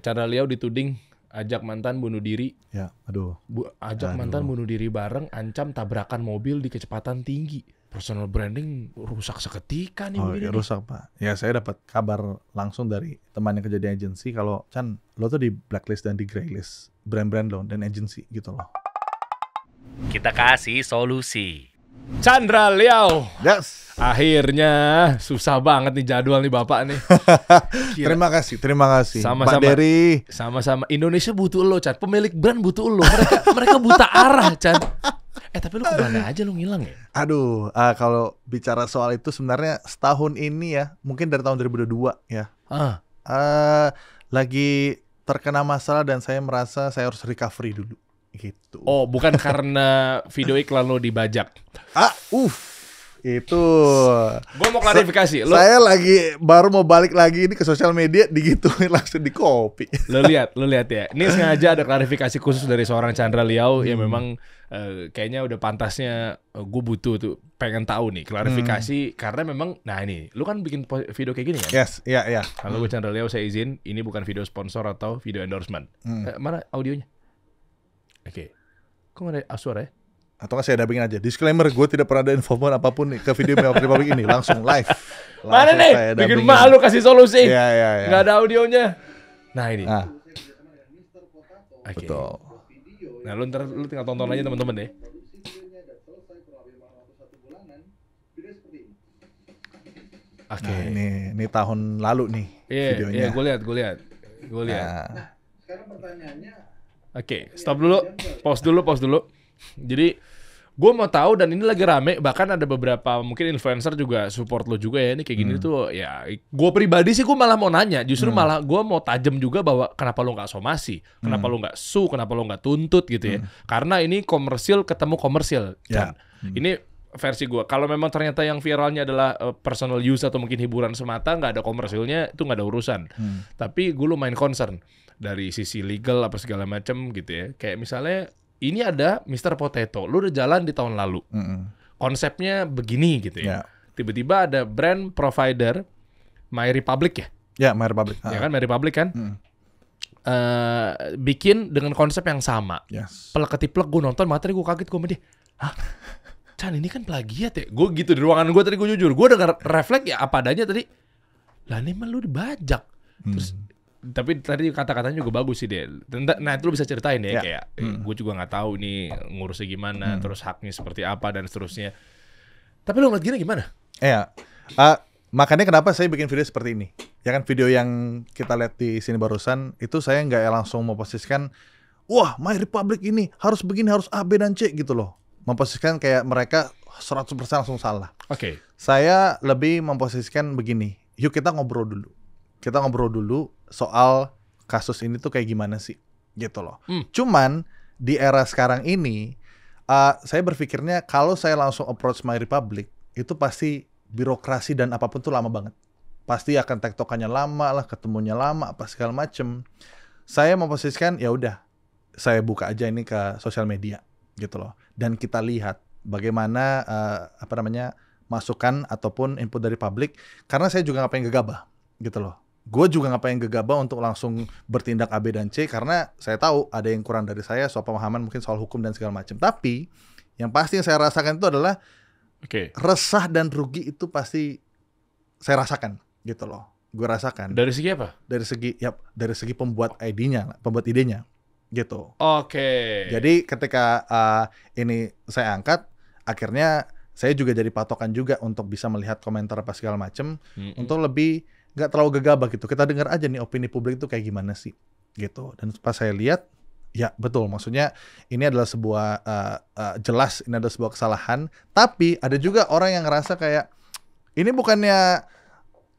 Chandra Liau dituding ajak mantan bunuh diri. Ya, aduh. Ajak mantan bunuh diri bareng, ancam tabrakan mobil di kecepatan tinggi. Personal branding rusak seketika nih. Ya, rusak Pak. Ya saya dapat kabar langsung dari teman yang kerja di agensi kalau Chan, lo tuh di blacklist dan di graylist brand-brand lo dan agensi gitu loh. Kita kasih solusi. Chandra Liau. Yes. Akhirnya susah banget nih jadwal nih Bapak nih. Terima kasih. Sama-sama. Pak Dery. Sama-sama. Indonesia butuh lo, Chan. Pemilik brand butuh lo. Mereka buta arah, Chan. Tapi lu kemana aja lu ngilang ya? Aduh, kalau bicara soal itu sebenarnya setahun ini ya, mungkin dari tahun 2002 ya. Lagi terkena masalah dan saya merasa saya harus recovery dulu gitu. Oh, bukan karena video iklan lo dibajak. Itu. Gue mau klarifikasi. Saya lagi baru mau balik lagi ini ke sosial media, digituin langsung di copy. Lo lihat ya. Ini sengaja ada klarifikasi khusus dari seorang Chandra Liau yang memang kayaknya udah pantasnya gue butuh tuh pengen tahu nih klarifikasi karena memang ini lu kan bikin video kayak gini kan? Yes, iya. Kalau gue Chandra Liau saya izin ini bukan video sponsor atau video endorsement. Mana audionya? Oke. Kok nggak ada suara ya? Atau kan saya dubbingin aja. Disclaimer, gue tidak pernah ada info apapun nih ke video Mewah Republik ini. Langsung live. Mana nih? Bikin malu kasih solusi. Iya. Nggak ada audionya. Nah ini. Okay. Betul. Nah lu tinggal tonton aja teman-teman deh. Oke. Nah, ini tahun lalu nih videonya. Iya, gue lihat. Nah. Sekarang pertanyaannya. Oke, stop dulu. Pause dulu. Jadi gue mau tahu dan ini lagi rame, bahkan ada beberapa mungkin influencer juga support lo juga ya ini kayak gini tuh ya. Gue pribadi sih gue malah mau nanya, justru malah gue mau tajam juga bahwa kenapa lo nggak somasi, kenapa lo nggak sue, kenapa lo nggak tuntut gitu ya. Karena ini komersil ketemu komersil. Ya. Ini versi gue. Kalau memang ternyata yang viralnya adalah personal use atau mungkin hiburan semata, nggak ada komersilnya, itu nggak ada urusan. Tapi gue lumayan concern dari sisi legal apa segala macam gitu ya. Kayak misalnya ini ada Mr. Potato, lu udah jalan di tahun lalu. Konsepnya begini gitu ya. Tiba-tiba ada brand provider My Republic ya? Ya, My Republic. Ya kan, My Republic kan? Bikin dengan konsep yang sama. Yes. Plek-ketiplek gue nonton materi gue kaget gue sama dia. Hah? Chan ini kan plagiat ya? Gue gitu di ruangan gue tadi gue jujur. Gue denger refleks ya apa adanya tadi. Lah ini mah lu dibajak. Terus tapi tadi kata-katanya juga bagus sih dia. Nah itu lu bisa ceritain ya kayak gue juga nggak tahu nih ngurusnya gimana, terus haknya seperti apa dan seterusnya. Tapi lu ngeliat gini gimana? Makanya kenapa saya bikin video seperti ini. Ya kan video yang kita lihat di sini barusan itu saya nggak langsung memposisikan, wah My Republic ini harus begini, harus A, B, dan C gitu loh. Memposisikan kayak mereka 100% langsung salah. Oke. Saya lebih memposisikan begini, yuk kita ngobrol dulu. Kita ngobrol dulu soal kasus ini tuh kayak gimana sih, gitu loh. Cuman di era sekarang ini, saya berpikirnya kalau saya langsung approach My Republic, itu pasti birokrasi dan apapun tuh lama banget. Pasti akan tektokannya lama lah, ketemunya lama, apa segala macem. Saya memposisikan, ya udah, saya buka aja ini ke sosial media, gitu loh. Dan kita lihat bagaimana masukan ataupun input dari publik, karena saya juga nggak pengen gegabah, gitu loh. Gue juga nggak pengen gegabah untuk langsung bertindak A, B, dan C karena saya tahu ada yang kurang dari saya soal pemahaman mungkin soal hukum dan segala macam. Tapi yang pasti yang saya rasakan itu adalah resah dan rugi itu pasti saya rasakan gitu loh. Gue rasakan. Dari segi apa? Dari segi pembuat idenya, pembuat idenya gitu. Oke. Jadi ketika ini saya angkat, akhirnya saya juga jadi patokan juga untuk bisa melihat komentar apa segala macam untuk lebih nggak terlalu gegabah gitu. Kita dengar aja nih opini publik itu kayak gimana sih gitu. Dan pas saya lihat, ya betul. Maksudnya ini adalah sebuah jelas ini adalah sebuah kesalahan. Tapi ada juga orang yang ngerasa kayak ini bukannya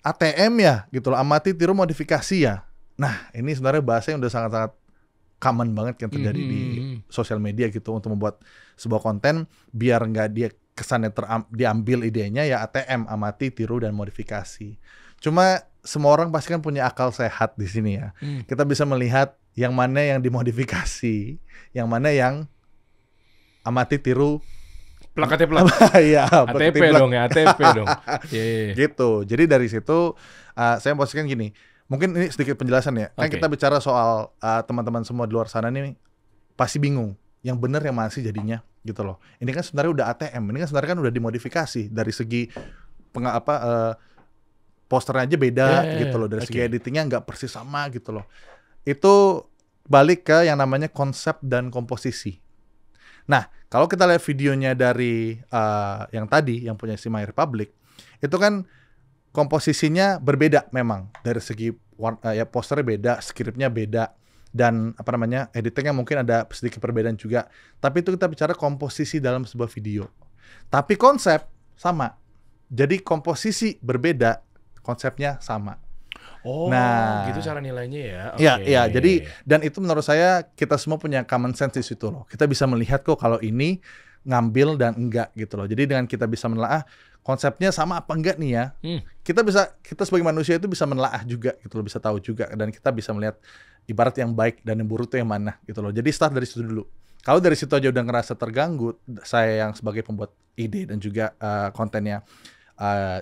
ATM ya gitu loh. Amati tiru modifikasi ya. Nah ini sebenarnya bahasa yang udah sangat-sangat common banget yang terjadi di sosial media gitu untuk membuat sebuah konten biar nggak dia kesannya diambil idenya ya ATM, amati, tiru, dan modifikasi. Cuma semua orang pasti kan punya akal sehat di sini ya. Kita bisa melihat yang mana yang dimodifikasi, yang mana yang amati, tiru, plak-ketiplak. Iya, ATP dong ya, ATP dong. Gitu. Jadi dari situ saya posisikan gini, mungkin ini sedikit penjelasan ya. Kan Oke. kita bicara soal teman-teman semua di luar sana nih pasti bingung. Yang benar yang mana sih jadinya gitu loh. Ini kan sebenarnya udah ATM. Ini kan sebenarnya kan udah dimodifikasi dari segi posternya aja beda gitu loh. Dari segi editingnya nggak persis sama gitu loh. Itu balik ke yang namanya konsep dan komposisi. Nah, kalau kita lihat videonya dari yang tadi, yang punya si My Republic, itu kan komposisinya berbeda memang. Dari segi ya posternya beda, skripnya beda, dan editingnya mungkin ada sedikit perbedaan juga. Tapi itu kita bicara komposisi dalam sebuah video. Tapi konsep sama. Jadi komposisi berbeda, konsepnya sama. Oh, nah, gitu cara nilainya ya. Iya, jadi dan itu menurut saya kita semua punya common sense di situ loh. Kita bisa melihat kok kalau ini ngambil dan enggak gitu loh. Jadi dengan kita bisa menelaah konsepnya sama apa enggak nih ya. Kita sebagai manusia itu bisa menelaah juga gitu loh, bisa tahu juga, dan kita bisa melihat ibarat yang baik dan yang buruk itu yang mana gitu loh. Jadi start dari situ dulu. Kalau dari situ aja udah ngerasa terganggu, saya yang sebagai pembuat ide dan juga kontennya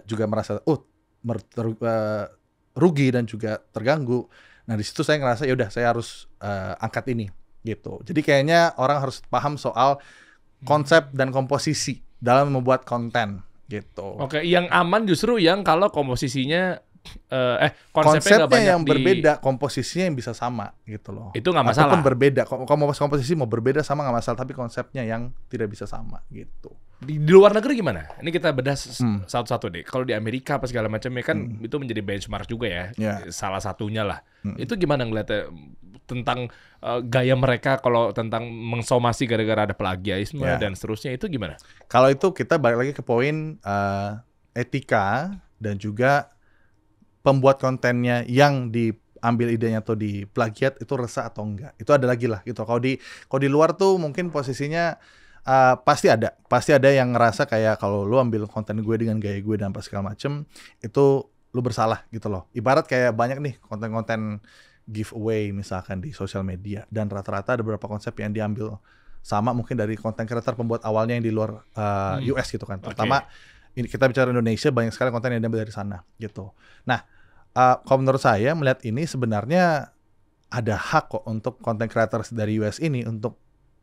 juga merasa rugi dan juga terganggu. Nah di situ saya ngerasa ya udah saya harus angkat ini gitu. Jadi kayaknya orang harus paham soal konsep dan komposisi dalam membuat konten gitu. Oke, yang aman justru yang kalau komposisinya konsepnya yang berbeda, komposisinya yang bisa sama gitu loh. Itu nggak masalah. Ataupun berbeda, komposisi mau berbeda sama nggak masalah, tapi konsepnya yang tidak bisa sama gitu. Di luar negeri gimana? Ini kita bedah satu-satu deh. Kalau di Amerika apa segala macamnya kan itu menjadi benchmark juga ya. Salah satunya lah. Itu gimana ngeliatnya tentang gaya mereka kalau tentang mengsomasi gara-gara ada plagiarisme dan seterusnya, itu gimana? Kalau itu kita balik lagi ke poin etika dan juga pembuat kontennya yang diambil idenya atau diplagiat itu resah atau enggak. Itu ada lagi lah gitu. Kalau di luar tuh mungkin posisinya pasti ada yang ngerasa kayak kalau lu ambil konten gue dengan gaya gue dan apa segala macem, itu lu bersalah gitu loh. Ibarat kayak banyak nih konten-konten giveaway misalkan di sosial media, dan rata-rata ada beberapa konsep yang diambil sama mungkin dari konten kreator pembuat awalnya yang di luar US gitu kan. Pertama ini kita bicara Indonesia, banyak sekali konten yang diambil dari sana gitu. Nah, kalau menurut saya melihat ini sebenarnya ada hak kok untuk konten creators dari US ini untuk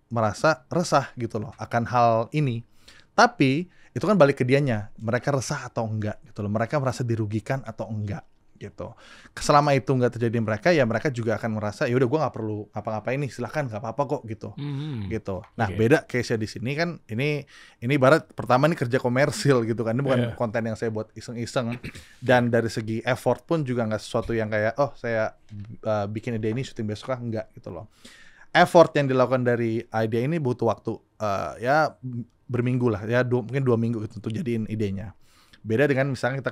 merasa resah gitu loh akan hal ini. Tapi itu kan balik ke dianya, mereka resah atau enggak gitu loh. Mereka merasa dirugikan atau enggak gitu. Selama itu enggak terjadi mereka, ya mereka juga akan merasa ya udah gue nggak perlu apa-apa ini, silakan nggak apa-apa kok gitu. Gitu. Nah, beda case-nya di sini kan ini ibarat pertama ini kerja komersil gitu kan. Ini bukan konten yang saya buat iseng-iseng, dan dari segi effort pun juga nggak sesuatu yang kayak saya bikin ide ini syuting besok lah, enggak gitu loh. Effort yang dilakukan dari ide ini butuh waktu ya berminggu lah ya, mungkin 2 minggu gitu untuk jadiin idenya. Beda dengan misalnya kita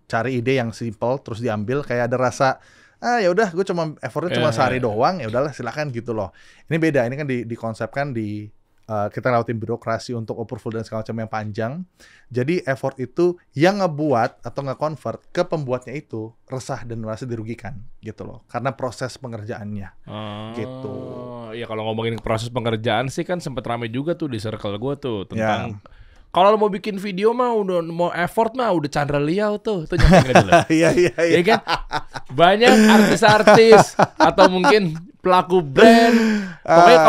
cari ide yang simple terus diambil, kayak ada rasa ya udah gue cuma effortnya cuma sehari doang, ya udahlah silakan gitu loh. Ini beda, ini kan dikonsepkan kita lewatin birokrasi untuk approval dan segala macam yang panjang. Jadi effort itu yang ngebuat atau nge-convert ke pembuatnya itu resah dan merasa dirugikan gitu loh, karena proses pengerjaannya gitu. Ya kalau ngomongin proses pengerjaan sih kan sempet rame juga tuh di circle gue tuh tentang kalau mau bikin video mah udah mau effort mah udah Chandra Liau tuh nyampe dulu. Iya kan? Banyak artis-artis atau mungkin pelaku brand. Pokoknya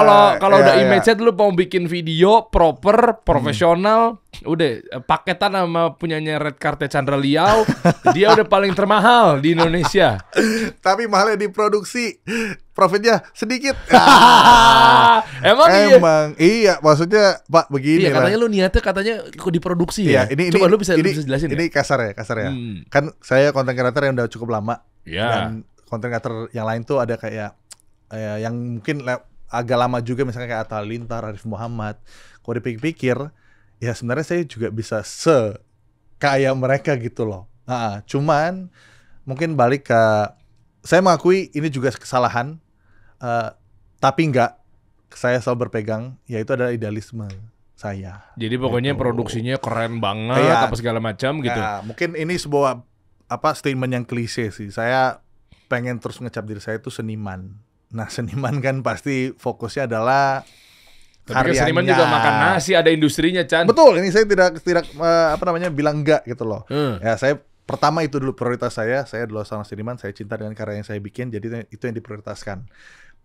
kalau udah image-nya dulu mau bikin video proper, profesional, udah paketan sama punyanya red card Chandra Liau, dia udah paling termahal di Indonesia. Tapi mahalnya diproduksi, profitnya sedikit. Emang iya, maksudnya Pak begini lah. Iya, katanya lu niatnya kok diproduksi ya. Coba lu bisa jelasin. Ini kasar ya. Kan saya konten kreator yang udah cukup lama. Dan konten kreator yang lain tuh ada kayak yang mungkin agak lama juga, misalnya kayak Atta Halilintar, Arif Muhammad. Kalau dipikir-pikir, ya sebenarnya saya juga bisa kayak mereka gitu loh. Cuman mungkin balik ke, saya mengakui ini juga kesalahan, tapi saya selalu berpegang, yaitu adalah idealisme saya. Jadi pokoknya produksinya keren banget, apa segala macam gitu. Mungkin ini sebuah statement yang klise sih. Saya pengen terus ngecap diri saya itu seniman. Nah, seniman kan pasti fokusnya adalah tapi kan seniman juga makan nasi, ada industrinya, Chan. Betul, ini saya tidak bilang enggak gitu loh. Ya, saya pertama itu dulu prioritas saya adalah seorang seniman, saya cinta dengan karya yang saya bikin, jadi itu yang diprioritaskan.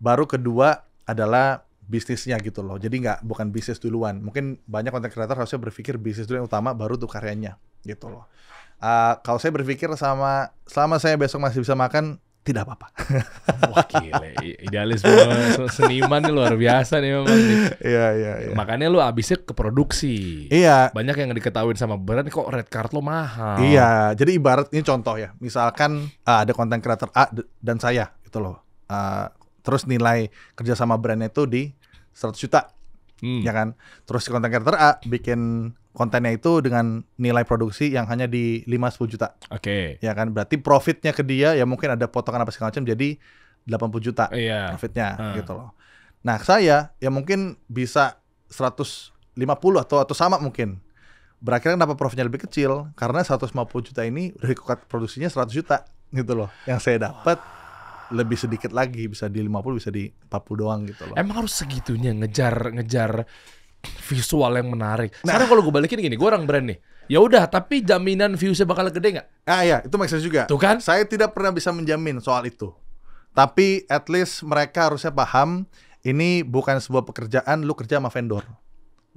Baru kedua adalah bisnisnya gitu loh, jadi bukan bisnis duluan. Mungkin banyak content creator harusnya berpikir bisnis dulu yang utama, baru tuh karyanya gitu loh. Kalau saya berpikir selama saya besok masih bisa makan, tidak apa-apa. Wah gile, idealisme seniman nih luar biasa nih memang nih. Iya. Makanya lu abisnya ke produksi. Iya. Banyak yang diketahuin sama brand, kok red card lo mahal. Iya, jadi ibarat ini contoh ya. Misalkan ada content creator A dan saya gitu loh. Terus nilai kerja sama brandnya itu di 100 juta. Ya kan? Terus si content creator A bikin kontennya itu dengan nilai produksi yang hanya di 5-10 juta. Oke. Ya kan? Berarti profitnya ke dia ya mungkin ada potongan apa segala macam jadi 80 juta profitnya gitu loh. Nah, saya ya mungkin bisa 150 atau sama mungkin. Berakhirnya kenapa profitnya lebih kecil? Karena 150 juta ini udah dikukat produksinya 100 juta gitu loh. Yang saya dapat lebih sedikit lagi, bisa di 50, bisa di 40 doang gitu loh. Emang harus segitunya ngejar visual yang menarik. Sekarang kalau gue balikin gini, gue orang brand nih. Ya udah, tapi jaminan viewsnya bakal gede nggak? Ya, itu make sense juga. Tuh kan? Saya tidak pernah bisa menjamin soal itu. Tapi at least mereka harusnya paham ini bukan sebuah pekerjaan lu kerja sama vendor.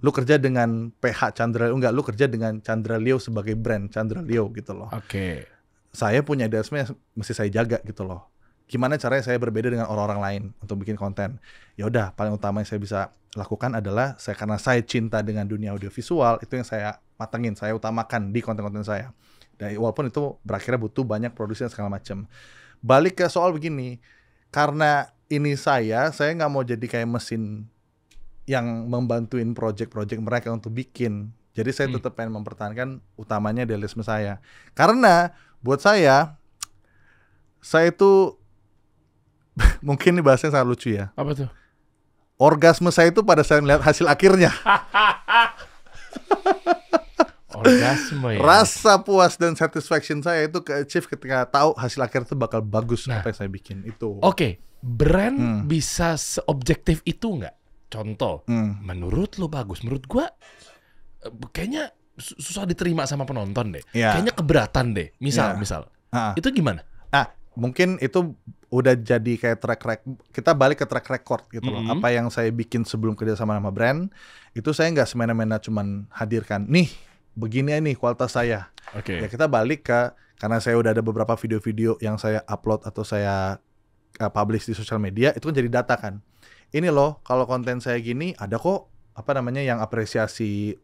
Lu kerja dengan PH Chandra, enggak, lu kerja dengan Chandra Leo sebagai brand Chandra Leo gitu loh. Oke. Saya punya idealisme yang mesti saya jaga gitu loh. Gimana caranya saya berbeda dengan orang-orang lain untuk bikin konten? Ya udah, paling utama yang saya bisa lakukan adalah karena saya cinta dengan dunia audiovisual, itu yang saya matengin, saya utamakan di konten-konten saya. Dan walaupun itu berakhirnya butuh banyak produksi dan segala macam. Balik ke soal begini, karena ini saya nggak mau jadi kayak mesin yang membantuin project-project mereka untuk bikin. Jadi saya tetap pengen mempertahankan utamanya idealisme saya. Karena buat saya itu mungkin ini bahasanya sangat lucu ya. Apa tuh? Orgasme saya itu pada saya melihat hasil akhirnya. Orgasme ya. Rasa puas dan satisfaction saya itu ke-achieve ketika tahu hasil akhir itu bakal bagus apa yang saya bikin itu. Oke, brand bisa seobjektif itu nggak? Contoh, menurut lo bagus, menurut gua kayaknya susah diterima sama penonton deh. Kayaknya keberatan deh. Misal. Itu gimana? Mungkin itu udah jadi kayak track record. Kita balik ke track record gitu loh. Apa yang saya bikin sebelum kerja sama brand, itu saya nggak semena-mena cuman hadirkan. Nih, begini nih kualitas saya. Ya kita balik ke, karena saya udah ada beberapa video-video yang saya upload atau saya publish di sosial media, itu kan jadi data kan. Ini loh, kalau konten saya gini, ada kok yang apresiasi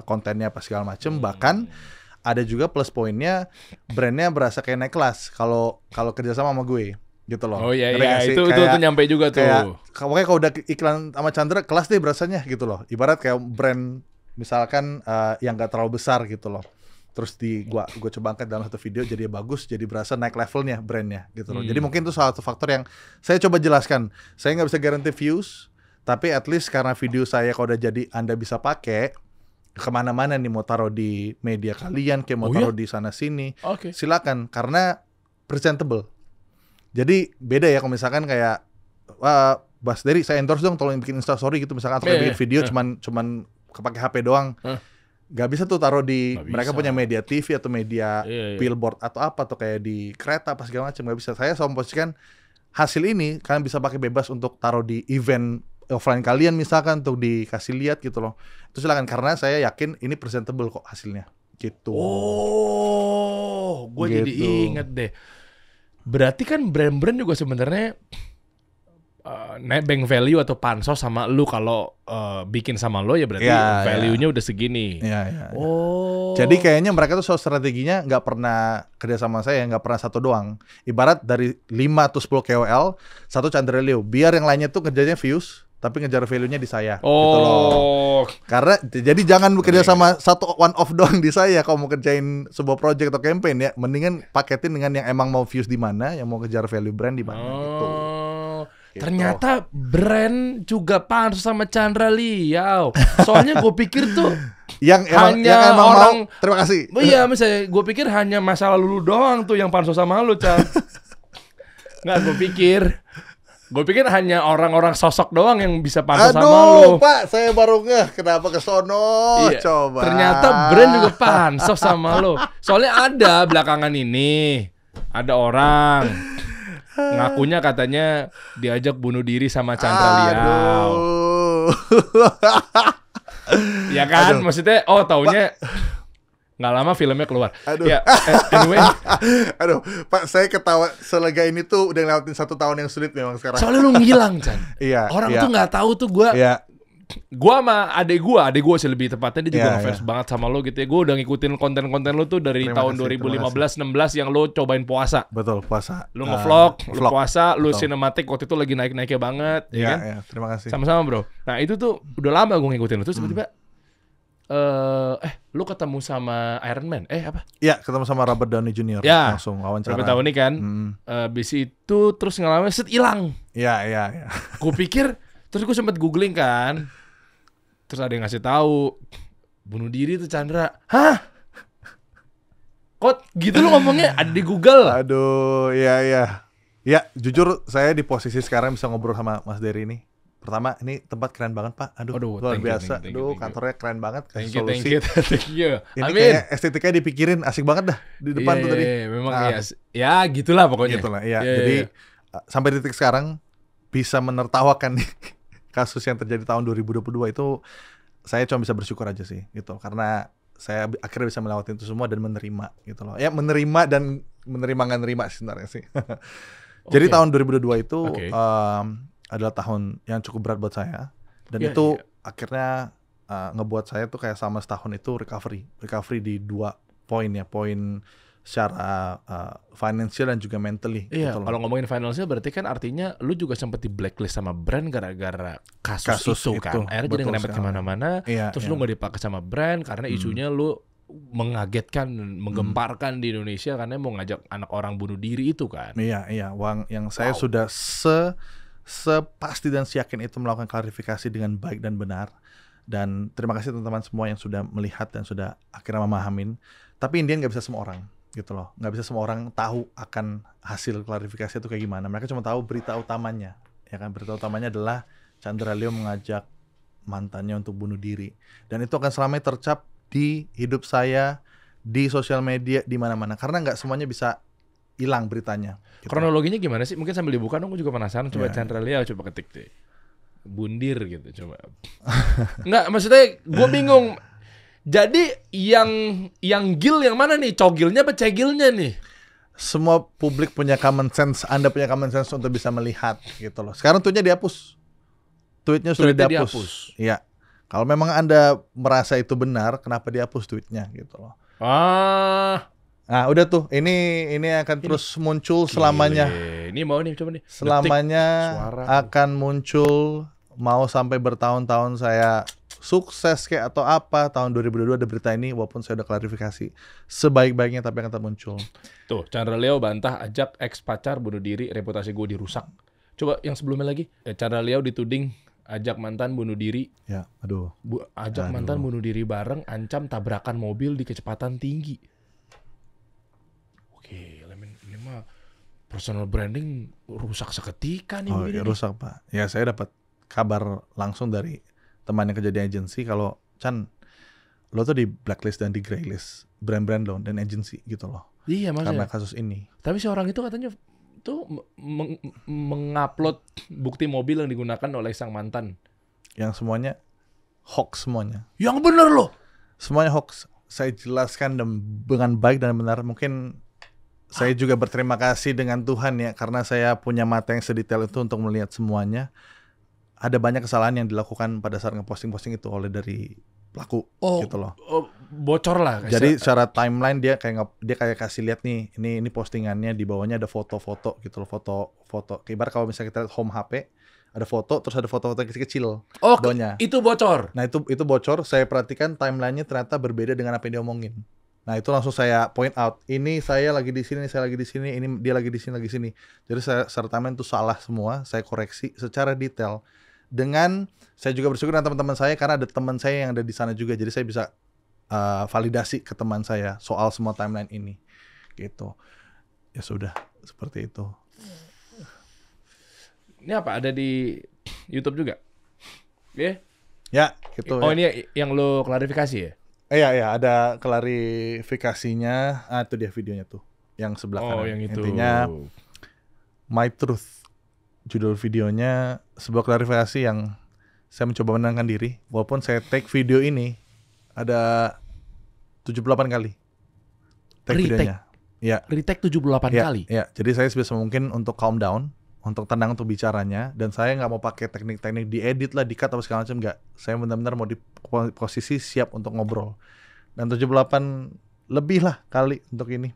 kontennya apa segala macem. Bahkan ada juga plus poinnya, brandnya berasa kayak naik kelas kalau kerja sama gue gitu loh. Oh iya, itu nyampe juga tuh. Pokoknya kalau udah iklan sama Chandra, kelas deh berasanya gitu loh. Ibarat kayak brand misalkan yang gak terlalu besar gitu loh. Terus gue coba angkat dalam satu video jadi bagus, jadi berasa naik levelnya brandnya gitu loh. Jadi mungkin itu salah satu faktor yang saya coba jelaskan. Saya nggak bisa garansi views, tapi at least karena video saya kalau udah jadi Anda bisa pakai kemana-mana nih, mau taruh di media kalian, kayak mau taruh di sana sini, silakan karena presentable. Jadi beda ya kalau misalkan kayak Bas Dery saya endorse dong, tolong bikin Instastory gitu misalkan, atau bikin video cuman kepake HP doang. Gak bisa tuh taruh di mereka punya media TV atau media billboard atau apa tuh kayak di kereta apa segala macam, gak bisa. Saya selalu memposisikan hasil ini kalian bisa pakai bebas untuk taruh di event offline kalian misalkan untuk dikasih lihat gitu loh. Itu silakan karena saya yakin ini presentable kok hasilnya gitu. Oh, gue gitu. Jadi inget deh. Berarti kan brand-brand juga sebenarnya nebeng value atau pansos sama lu kalau bikin sama lo ya berarti value-nya udah segini. Oh. Jadi kayaknya mereka tuh strateginya nggak pernah kerja sama saya, nggak pernah satu doang. Ibarat dari 5 atau 10 KOL, satu Chandra Leo. Biar yang lainnya tuh kerjanya views, tapi ngejar value-nya di saya. Gitu loh. Karena jadi jangan bekerja sama satu one off doang di saya kalau mau kerjain sebuah project atau campaign ya. Mendingan paketin dengan yang emang mau views di mana, yang mau kejar value brand di mana gitu. Ternyata brand juga pansos sama Chandra Leo. Soalnya gue pikir tuh yang emang orang mau, terima kasih. Iya, misalnya gue pikir hanya masa lalu lu doang tuh yang pansos sama lu, Chan. Nggak, gue pikir Gue pikir hanya orang-orang sosok doang yang bisa pantas sama Aduh, lo. Pak, saya baru ngeh kenapa ke sono. Iya, Coba. ternyata brand juga pansos sama lo. Soalnya ada belakangan ini ada orang ngakunya katanya diajak bunuh diri sama Chandra Liao. Aduh. Ya kan, maksudnya taunya nggak lama filmnya keluar. Aduh. Ya, anyway. Aduh, Pak, saya ketawa selega ini tuh udah ngelewatin 1 tahun yang sulit memang sekarang. Soalnya lu ngilang, Chan. Iya. Orang iya. tuh nggak tahu tuh gue. Iya. Gue sama adek gue sih lebih tepatnya, dia juga Iya, ngefans iya. banget sama lo gitu ya. Gue udah ngikutin konten-konten lo tuh dari Terima tahun kasih, 2015-16 yang lo cobain puasa. Betul, puasa. Lu ngevlog, lu vlog. puasa, lu Betul. sinematik waktu itu lagi naik-naiknya banget, ya Iya, kan? iya, terima kasih. Sama-sama bro. Nah itu tuh udah lama gue ngikutin lo. Terus tiba-tiba lu ketemu sama Iron Man. Apa? Iya, ketemu sama Robert Downey Jr. Ya, langsung wawancara. berapa tahun nih kan? Abis itu terus ngalamin hilang. Iya, iya, iya. Gue pikir, terus gue sempet googling kan. Terus ada yang ngasih tahu bunuh diri tuh Chandra. Hah? Kok gitu lu ngomongnya? Ada di Google. Aduh, iya, iya. Ya, jujur saya di posisi sekarang bisa ngobrol sama Mas Dery ini. Pertama, ini tempat keren banget, Pak. Aduh, luar thank you, biasa. thank you, Aduh, thank you. kantornya keren banget. Kasih Thank you, solusi. thank you. Ini Amin. kayak estetikanya dipikirin, asik banget dah di depan Iya, tuh tadi. iya, memang Ah. iya. Ya gitulah pokoknya. Gitu lah, iya. Iya, Jadi iya. sampai detik sekarang bisa menertawakan nih kasus yang terjadi tahun 2022 itu, saya cuma bisa bersyukur aja sih gitu. Karena saya akhirnya bisa melewati itu semua dan menerima gitu loh. Ya menerima dan menerima nggak nerima sebenarnya sih. Jadi Oke. tahun 2022 itu Oke. adalah tahun yang cukup berat buat saya. Dan Iya, itu iya. akhirnya ngebuat saya tuh kayak sama setahun itu recovery di 2 poin ya, poin secara financial dan juga mentally. Iya, gitu loh. kalau ngomongin financial berarti kan artinya lu juga sempat di blacklist sama brand gara-gara kasus Kasus itu kan. itu, Akhirnya jadi betul ngerempet sekali. kemana-mana. Iya, Terus iya. lu nggak dipakai sama brand karena isunya lu mengagetkan, menggemparkan di Indonesia karena mau ngajak anak orang bunuh diri itu kan. Iya, iya. Uang yang saya Wow. sudah sepasti dan yakin itu melakukan klarifikasi dengan baik dan benar. Dan terima kasih teman-teman semua yang sudah melihat dan sudah akhirnya memahamin. Tapi Indian nggak bisa semua orang gitu loh. Nggak bisa semua orang tahu akan hasil klarifikasi itu kayak gimana. Mereka cuma tahu berita utamanya. Ya kan, berita utamanya adalah Chandra Leo mengajak mantannya untuk bunuh diri. Dan itu akan selamanya tercap di hidup saya, di sosial media, di mana-mana. Karena nggak semuanya bisa hilang beritanya. Gitu. Kronologinya gimana sih? Mungkin sambil dibuka dong, gue juga penasaran. Coba Iya. Chandra Leo, coba ketik deh. Bundir gitu, coba. Enggak, maksudnya gue bingung. Jadi yang gil yang mana nih? Cogilnya apa cegilnya nih? Semua publik punya common sense. Anda punya common sense untuk bisa melihat gitu loh. Sekarang tweetnya dihapus. Tweetnya sudah Tweetnya dihapus. dihapus. Iya. Kalau memang Anda merasa itu benar, kenapa dihapus tweetnya gitu loh. Nah, udah tuh. Ini akan terus muncul selamanya. Gile. Ini mau nih, coba nih. Selamanya suara. akan muncul, mau sampai bertahun-tahun saya sukses kayak atau apa, tahun 2022 ada berita ini walaupun saya udah klarifikasi sebaik-baiknya tapi akan tetap muncul. Tuh, Chandra Leo bantah ajak ex pacar bunuh diri, reputasi gue dirusak. Coba yang sebelumnya lagi. Chandra Leo dituding ajak mantan bunuh diri, Ya, aduh. ajak mantan bunuh diri bareng, ancam tabrakan mobil di kecepatan tinggi. Oke, ini mah personal branding rusak seketika nih. Oh, begini ya, nih. rusak Pak. Ya saya dapat kabar langsung dari teman yang kerja di agensi kalau Chan, lo tuh di blacklist dan di graylist brand-brand lo dan agensi gitu loh. Iya Karena maksudnya. kasus ini. Tapi si orang itu katanya tuh mengupload bukti mobil yang digunakan oleh sang mantan. Yang semuanya hoax semuanya. Yang bener loh. Semuanya hoax. Saya jelaskan dengan baik dan benar. Mungkin saya juga berterima kasih dengan Tuhan ya karena saya punya mata yang sedetail itu untuk melihat semuanya. Ada banyak kesalahan yang dilakukan pada saat ngeposting-posting itu oleh dari pelaku gitu loh. Bocor lah. Jadi secara timeline dia kayak kasih lihat nih, ini postingannya di bawahnya ada foto-foto gitu loh, foto. Ibarat kalau misalnya kita lihat home HP, ada foto terus ada foto-foto kecil-kecil bawahnya. Itu bocor. Nah, itu bocor, saya perhatikan timelinenya ternyata berbeda dengan apa yang dia omongin. Nah, itu langsung saya point out. Ini saya lagi di sini, saya lagi di sini, ini dia lagi di sini, lagi di sini. Jadi secara timeline itu salah semua, saya koreksi secara detail. Dengan saya juga bersyukur dengan teman-teman saya karena ada teman saya yang ada di sana juga. Jadi saya bisa validasi ke teman saya soal semua timeline ini. Gitu. Ya sudah, seperti itu. Ini apa? Ada di YouTube juga? Ya? Ya, gitu. Oh, ya. ini yang lo klarifikasi ya? Iya, ada klarifikasinya. Itu dia videonya tuh, yang sebelah kanan. Oh, yang itu. Intinya My Truth. Judul videonya sebuah klarifikasi yang saya mencoba menenangkan diri. Walaupun saya take video ini ada 78 kali. Take Retake? videonya. Ya. Retake 78 kali? Ya, jadi saya sebisa mungkin untuk calm down, untuk tenang untuk bicaranya, dan saya nggak mau pakai teknik-teknik diedit lah, di-cut atau segala macam, nggak. Saya benar-benar mau di posisi siap untuk ngobrol. Dan 78 lebih lah kali untuk ini.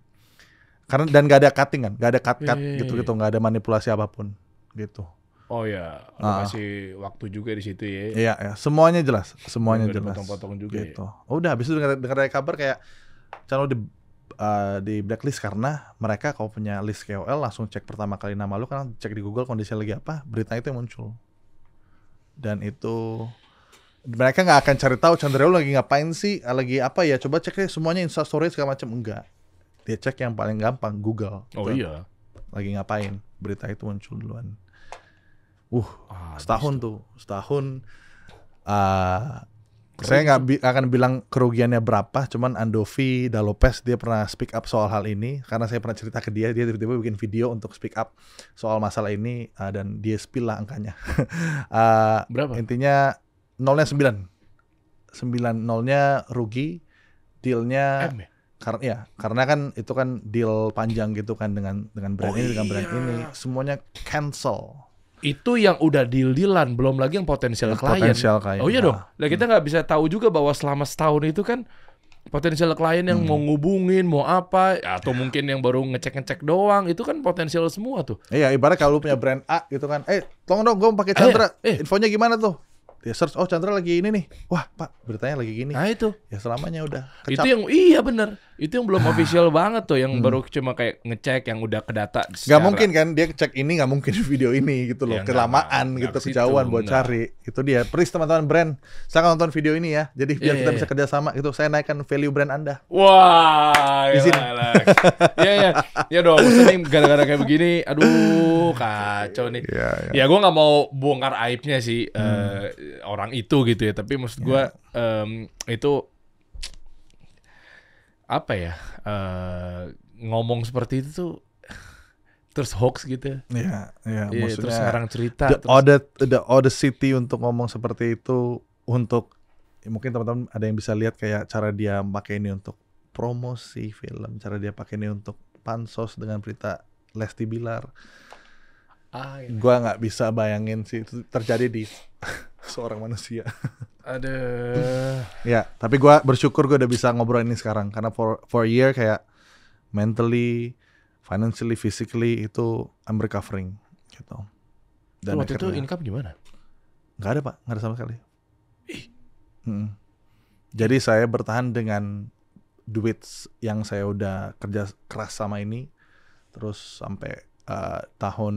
Karena dan nggak ada cutting kan, nggak ada cut-cut gitu-gitu, nggak ada manipulasi apapun gitu. Oh ya, lo kasih waktu juga di situ ya. Iya, semuanya jelas, semuanya Nggak ada jelas. potong-potong juga gitu. ya. Udah, habis itu dengar dari kabar kayak channel di blacklist karena mereka kalau punya list KOL langsung cek pertama kali nama lu, kan cek di Google kondisinya lagi apa, berita itu yang muncul. Dan itu mereka nggak akan cari tahu Chandra lagi ngapain sih, lagi apa ya, coba cek deh semuanya Instastory segala macam, enggak. Dia cek yang paling gampang, Google. Oh gitu. iya. Lagi ngapain, berita itu muncul duluan. Setahun. Saya nggak akan bilang kerugiannya berapa, cuman Andovi Da Lopez dia pernah speak up soal hal ini karena saya pernah cerita ke dia tiba-tiba bikin video untuk speak up soal masalah ini, dan dia spill lah angkanya. Berapa? Intinya 0-nya 9 0-nya rugi, dealnya M ya? karena kan itu kan deal panjang gitu kan dengan brand ini dengan brand ini, semuanya cancel. Itu yang udah deal-dealan, belum lagi yang potensial klien. Oh iya dong. Nah, kita nggak bisa tahu juga bahwa selama setahun itu kan potensial klien yang mau ngubungin, mau apa, atau mungkin yang baru ngecek-ngecek doang, itu kan potensial semua tuh. Iya, ibarat kalau lu punya brand A gitu kan, tolong dong gue mau pakai Chandra, infonya gimana tuh? Dia search, oh Chandra lagi ini nih, wah Pak beritanya lagi gini. Nah itu. Ya selamanya udah kecap. Itu yang iya bener. Itu yang belum official banget tuh, yang baru cuma kayak ngecek yang udah ke data. Gak mungkin kan dia cek ini, gak mungkin video ini gitu loh, Ya, kelamaan nggak gitu, ke situ, kejauhan buat nggak. cari. Itu dia, please teman-teman brand, saya akan nonton video ini ya, jadi biar kita bisa kerjasama gitu, saya naikkan value brand Anda. Wah, Izin. Ya dong, maksudnya nih gara-gara kayak begini, aduh kacau nih. Iya. Ya gue nggak mau bongkar aibnya sih orang itu gitu ya, tapi maksud gue itu apa ya, ngomong seperti itu tuh terus hoax gitu. Iya, Terus maksudnya sekarang cerita. the audacity untuk ngomong seperti itu, untuk mungkin teman-teman ada yang bisa lihat kayak cara dia pakai ini untuk promosi film, cara dia pakai ini untuk pansos dengan berita Lesti Bilar. Iya. Gua nggak bisa bayangin sih itu terjadi di seorang manusia. Aduh. Ya, tapi gua bersyukur gua udah bisa ngobrol ini sekarang karena for a year kayak mentally, financially, physically itu I'm recovering gitu. Dan Waktu itu income gimana? nggak ada Pak, nggak ada sama sekali. Jadi saya bertahan dengan duit yang saya udah kerja keras sama ini, terus sampai tahun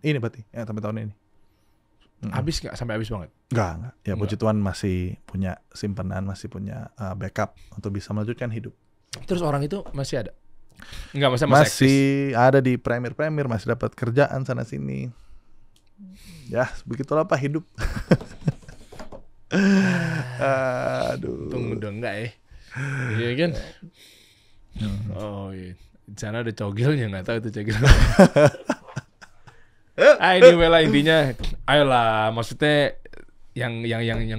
ini berarti, ya sampai tahun ini. Habis nggak sampai habis banget? Enggak. Ya puji Tuhan masih punya simpanan, masih punya backup untuk bisa melanjutkan hidup. Terus orang itu masih ada? Enggak, masih ada di Premier, masih dapat kerjaan sana sini. Ya, begitulah Pak hidup. Aduh. Untung udah enggak ya. Iya kan? Oh iya. Di sana ada cogilnya, nggak tahu itu cogil. Anyway lah intinya, ayolah, maksudnya yang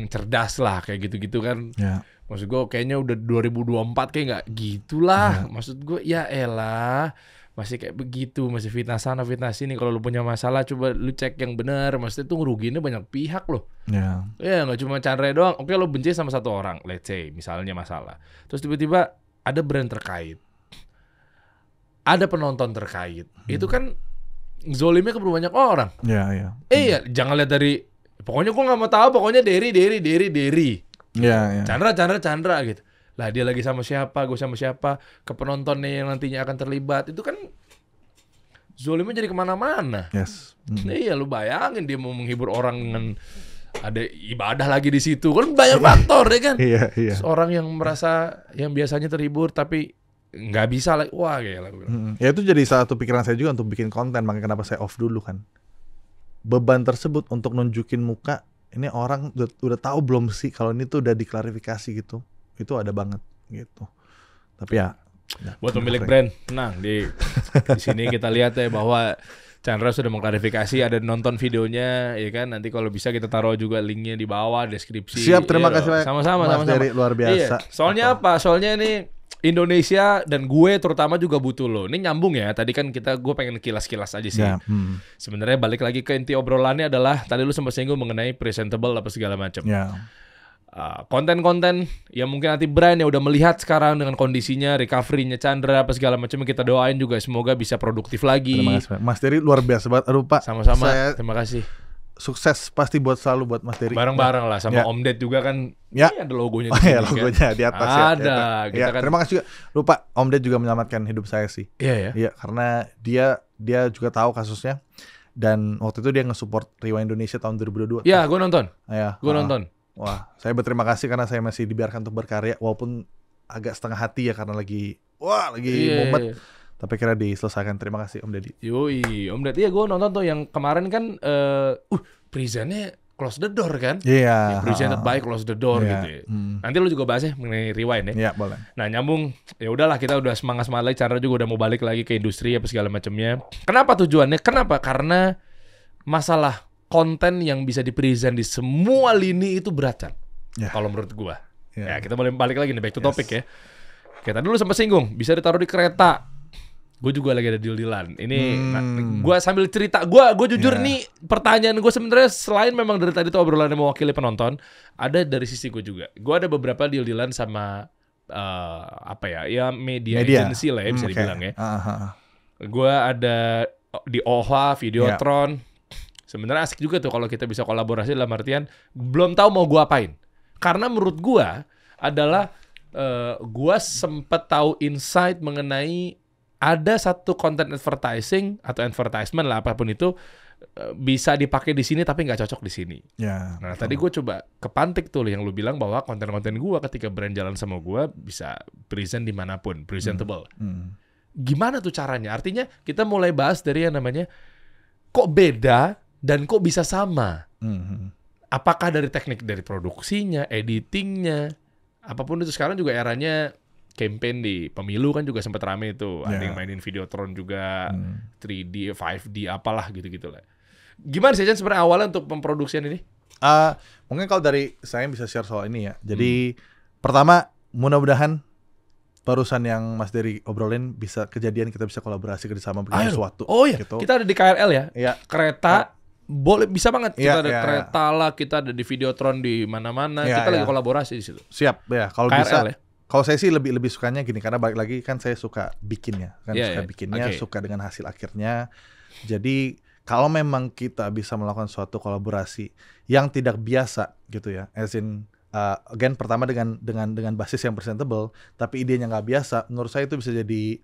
cerdas lah kayak gitu-gitu kan. Ya. Maksud gue kayaknya udah 2024 kayak nggak gitulah. Maksud gue ya elah, masih kayak begitu, masih fitnah sana fitnah sini. Kalau lu punya masalah coba lu cek yang benar. Maksudnya tuh ngerugiinnya banyak pihak loh. Ya. Ya nggak cuma Chandra doang. Oke, lo benci sama satu orang, let's say misalnya masalah. Terus tiba-tiba ada brand terkait, ada penonton terkait. Itu kan zolimnya ke banyak orang. Ya. Iya, jangan lihat dari pokoknya gua nggak mau tahu, pokoknya Derry. Ya. Chandra gitu. Lah dia lagi sama siapa, gue sama siapa, ke penontonnya yang nantinya akan terlibat. Itu kan zolimnya jadi kemana-mana. Yes. Iya, lu bayangin dia mau menghibur orang dengan ada ibadah lagi di situ, kan banyak faktor ya kan. Iya. Orang yang merasa yang biasanya terhibur tapi nggak bisa lagi, wah gila. Ya itu jadi satu pikiran saya juga untuk bikin konten, makanya kenapa saya off dulu kan. beban tersebut untuk nunjukin muka, ini orang udah tahu belum sih kalau ini tuh udah diklarifikasi gitu. Itu ada banget gitu. Tapi ya buat pemilik brand, tenang di sini kita lihat ya bahwa Chandra sudah mengklarifikasi, ada nonton videonya ya kan. Nanti kalau bisa kita taruh juga linknya di bawah deskripsi. Siap, terima kasih banyak. Sama-sama, Mas Dery, luar biasa. Iya. Soalnya apa? Soalnya ini Indonesia dan gue terutama juga butuh lo. Ini nyambung ya. Tadi kan gue pengen kilas-kilas aja sih. Ya, Sebenarnya balik lagi ke inti obrolannya adalah tadi lu sempat singgung mengenai presentable apa segala macam. ya. Konten-konten yang mungkin nanti brand yang udah melihat sekarang dengan kondisinya, recovery-nya Chandra apa segala macam, kita doain juga semoga bisa produktif lagi. Terima kasih, Mas Dery, luar biasa banget. Aduh Pak, Sama-sama. Terima kasih. Sukses pasti selalu buat Mas Dery. Bareng-bareng lah sama Ya. Om Ded juga kan. Ya. Ini ada logonya. Oh di ya, sini, logonya di atas ya. Ada. Ya, Kita kan. terima kasih juga. Lupa, Om Ded juga menyelamatkan hidup saya sih. Iya ya. Iya, karena dia juga tahu kasusnya, dan waktu itu dia nge-support Rewind Indonesia tahun 2022. Iya, gue nonton. Ya, Gue nonton. Wah, saya berterima kasih karena saya masih dibiarkan untuk berkarya walaupun agak setengah hati ya karena lagi mumet. Tapi kira diselesaikan. Terima kasih Om Deddy. Yoi, Om Ded. Iya, gue nonton tuh yang kemarin kan presentnya Close the Door kan? Iya. Ya, presented by Close the Door Iya. gitu ya. Nanti lu juga bahas ya mengenai Rewind ya. Iya, boleh. Nah nyambung, ya udahlah kita udah semangat lagi. Chandra juga udah mau balik lagi ke industri apa segala macamnya. Kenapa tujuannya? Kenapa? Karena masalah konten yang bisa di-present di semua lini itu berat, Chan. Ya. Kalau menurut gua. Ya Ya. kita boleh balik lagi nih back to topic ya. Kita dulu sempat singgung, bisa ditaruh di kereta. Gue juga lagi ada deal-dealan. Ini gue sambil cerita. Gue jujur Ya. nih pertanyaan gue sebenarnya selain memang dari tadi tuh obrolan yang mewakili penonton, ada dari sisi gue juga. Gue ada beberapa deal-dealan sama ya media agency lah ya bisa Oke. dibilang ya. Gue ada di OHA, Videotron. Sebenarnya asik juga tuh kalau kita bisa kolaborasi dalam artian belum tahu mau gue apain. Karena menurut gue adalah gue sempet tahu insight mengenai ada satu content advertising atau advertisement lah apapun itu bisa dipakai di sini tapi nggak cocok di sini. Ya. Nah tadi gue coba kepantik tuh yang lu bilang bahwa konten-konten gue ketika brand jalan sama gue bisa present dimanapun, presentable. Gimana tuh caranya? Artinya kita mulai bahas dari yang namanya kok beda dan kok bisa sama. Apakah dari teknik dari produksinya, editingnya, apapun itu. Sekarang juga eranya campaign di pemilu kan juga sempat rame itu. Ada yang mainin Videotron juga, 3D, 5D, apalah gitu-gitu lah. Gimana sih Chan sebenarnya awalnya untuk pemproduksian ini? Mungkin kalau dari saya bisa share soal ini ya. Jadi pertama mudah-mudahan barusan yang Mas Dery obrolin bisa kejadian, kita bisa kolaborasi kerjasama bikin sesuatu. Oh iya, gitu. kita ada di KRL ya. Iya. Kereta boleh, bisa banget. Kita Iya, ada iya, kereta lah, kita ada di Videotron di mana-mana. Iya, Kita lagi iya. kolaborasi di situ. Siap ya. Kalau KRL bisa ya. Kalau saya sih lebih sukanya gini, karena balik lagi kan saya suka bikinnya, kan Iya, suka iya. bikinnya, Oke. suka dengan hasil akhirnya. Jadi kalau memang kita bisa melakukan suatu kolaborasi yang tidak biasa gitu ya, as in again pertama dengan basis yang presentable, tapi idenya nggak biasa, menurut saya itu bisa jadi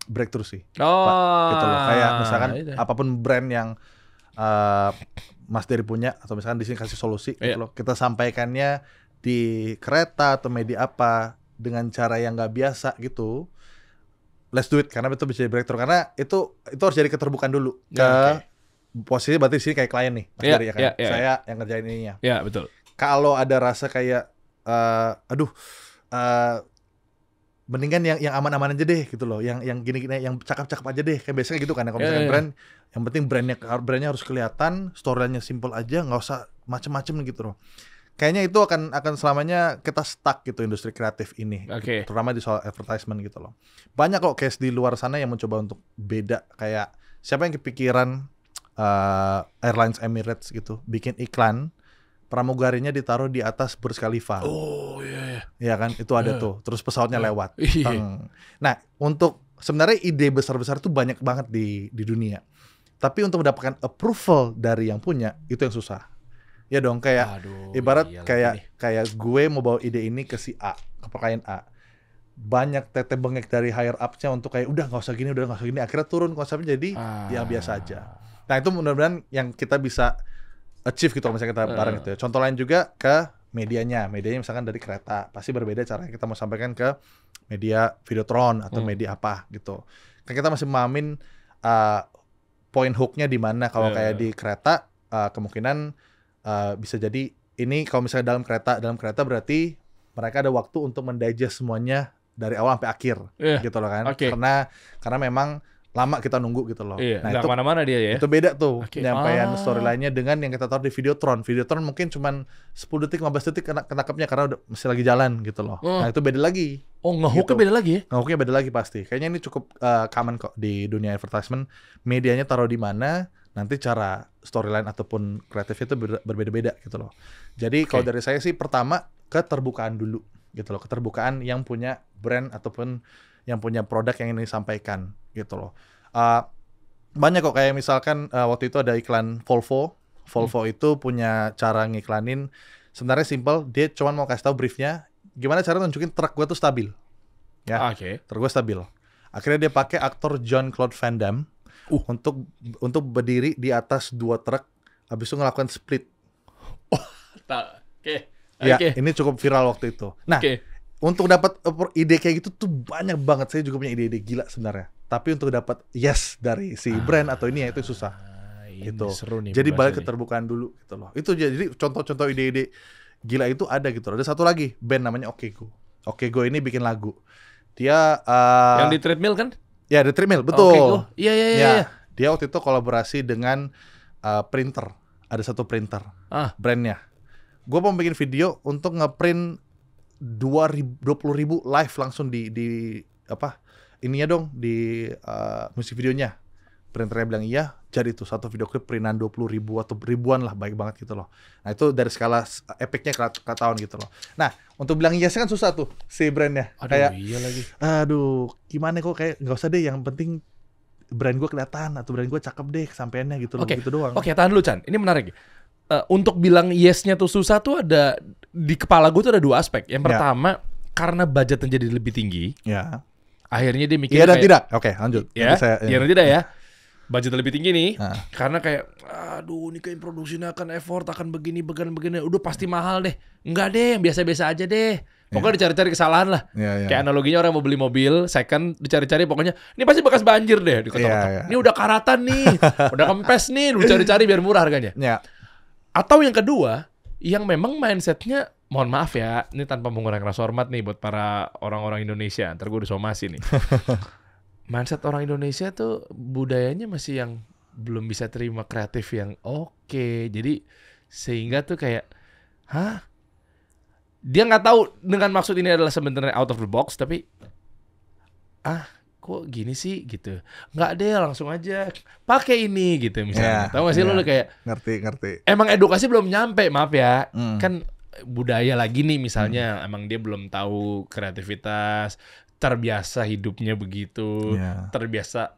breakthrough sih. Gitu loh. Kayak misalkan itu. apapun brand yang Mas Dery punya atau misalkan di sini kasih solusi gitu Iya. loh. Kita sampaikannya di kereta atau media apa dengan cara yang nggak biasa gitu. Let's do it, karena itu bisa jadi breakthrough, karena itu harus jadi keterbukaan dulu ke posisi berarti di sini kayak klien nih Mas Iya, Dery ya kan. iya, iya. Saya yang ngerjain ininya. Ya betul. Kalau ada rasa kayak mendingan yang aman-aman aja deh gitu loh, yang gini-gini, yang cakep-cakep aja deh, kayak biasanya gitu kan. Kalau misalnya brand, yang penting brandnya harus kelihatan, story-nya simple aja, nggak usah macem-macem gitu loh. Kayaknya itu akan selamanya kita stuck gitu industri kreatif ini, Oke. terutama di soal advertisement gitu loh. Banyak kok case di luar sana yang mencoba untuk beda, kayak siapa yang kepikiran Airlines Emirates gitu bikin iklan pramugarinya ditaruh di atas Burj Khalifa. Oh iya. Ya kan, itu ada tuh. Terus pesawatnya lewat. Iya. Nah, untuk sebenarnya ide besar-besar itu banyak banget di dunia. Tapi untuk mendapatkan approval dari yang punya itu yang susah. Ya dong, kayak ibarat kayak gue mau bawa ide ini ke si A, ke klien A. Banyak tete bengek dari higher up-nya untuk kayak udah nggak usah gini, akhirnya turun konsepnya jadi ya biasa aja. Nah, itu mudah-mudahan yang kita bisa achieve gitu misalnya kita bareng gitu ya. Contoh lain juga ke medianya misalkan dari kereta, pasti berbeda cara kita mau sampaikan ke media Videotron atau media apa gitu. Kan kita masih memahamin point hooknya di mana. Kalau kayak di kereta kemungkinan bisa jadi ini kalau misalnya dalam kereta berarti mereka ada waktu untuk mendigest semuanya dari awal sampai akhir gitu loh kan. Karena memang lama kita nunggu gitu loh. Nah itu kemana-mana dia ya. Itu beda tuh penyampaian storyline-nya dengan yang kita taruh di Videotron. Videotron mungkin cuman 10 detik, 15 detik ketangkapnya karena udah masih lagi jalan gitu loh. Nah itu beda lagi. Ngehooknya beda lagi ya? Ngehooknya beda lagi pasti. Kayaknya ini cukup common kok di dunia advertisement. Medianya taruh di mana, nanti cara storyline ataupun kreatifnya itu berbeda-beda gitu loh. Jadi kalau dari saya sih pertama keterbukaan dulu gitu loh. Keterbukaan yang punya brand ataupun yang punya produk yang ingin disampaikan gitu loh. Banyak kok kayak misalkan waktu itu ada iklan Volvo. Volvo itu punya cara ngiklanin sebenarnya simple. Dia cuma mau kasih tahu briefnya gimana cara nunjukin truk gue tuh stabil. Ya, truk gue stabil. Akhirnya dia pakai aktor Jean-Claude Van Damme untuk berdiri di atas 2 truk, habis itu ngelakukan split. Ini cukup viral waktu itu. Nah, untuk dapat ide kayak gitu tuh banyak banget. Saya juga punya ide-ide gila sebenarnya. Tapi untuk dapat yes dari si brand atau ini ya itu susah. Gitu. Jadi balik keterbukaan dulu gitu loh. Itu jadi contoh-contoh ide-ide gila itu ada gitu loh. Ada satu lagi band namanya Okego. Okego ini bikin lagu. Dia yang di treadmill kan? Ya, di treadmill, betul. Iya. Dia waktu itu kolaborasi dengan printer. Ada satu printer brandnya. Gue mau bikin video untuk ngeprint 20.000 live langsung di ininya dong di musik videonya. Printernya bilang iya, jadi itu satu video klip printan 20.000 atau ribuan lah, baik banget gitu loh. Nah itu dari skala epicnya ketahuan gitu loh. Nah untuk bilang iya kan susah tuh si brandnya. Aduh gimana kok kayak nggak usah deh, yang penting brand gue kelihatan atau brand gue cakep deh kesampaiannya gitu loh. Gitu doang. Tahan dulu Chan, ini menarik. Untuk bilang yes-nya tuh susah tuh ada di kepala gue tuh ada 2 aspek. Yang pertama karena budgetnya jadi lebih tinggi. Akhirnya dia mikir dan tidak. Oke, lanjut. Iya dan tidak ya. Budget lebih tinggi nih. Karena kayak aduh ini kayak produksinya akan effort, akan begini. Udah pasti mahal deh. Enggak deh, yang biasa-biasa aja deh. Pokoknya dicari-cari kesalahan lah. Kayak analoginya orang mau beli mobil second, dicari-cari pokoknya ini pasti bekas banjir deh. Ini udah karatan nih. Udah kempes nih, lu cari-cari biar murah harganya. Atau yang kedua, yang memang mindsetnya, mohon maaf ya, ini tanpa mengurangi rasa hormat nih buat para orang-orang Indonesia. Ntar gue disomasi nih. Mindset orang Indonesia tuh budayanya masih yang belum bisa terima kreatif yang oke. Jadi sehingga tuh kayak, dia nggak tahu dengan maksud ini adalah sebenarnya out of the box, tapi kok gini sih gitu. Nggak deh, langsung aja pakai ini gitu misalnya. Tahu nggak sih lu kayak ngerti. Emang edukasi belum nyampe, maaf ya. Kan budaya lagi nih misalnya, emang dia belum tahu kreativitas, terbiasa hidupnya begitu, terbiasa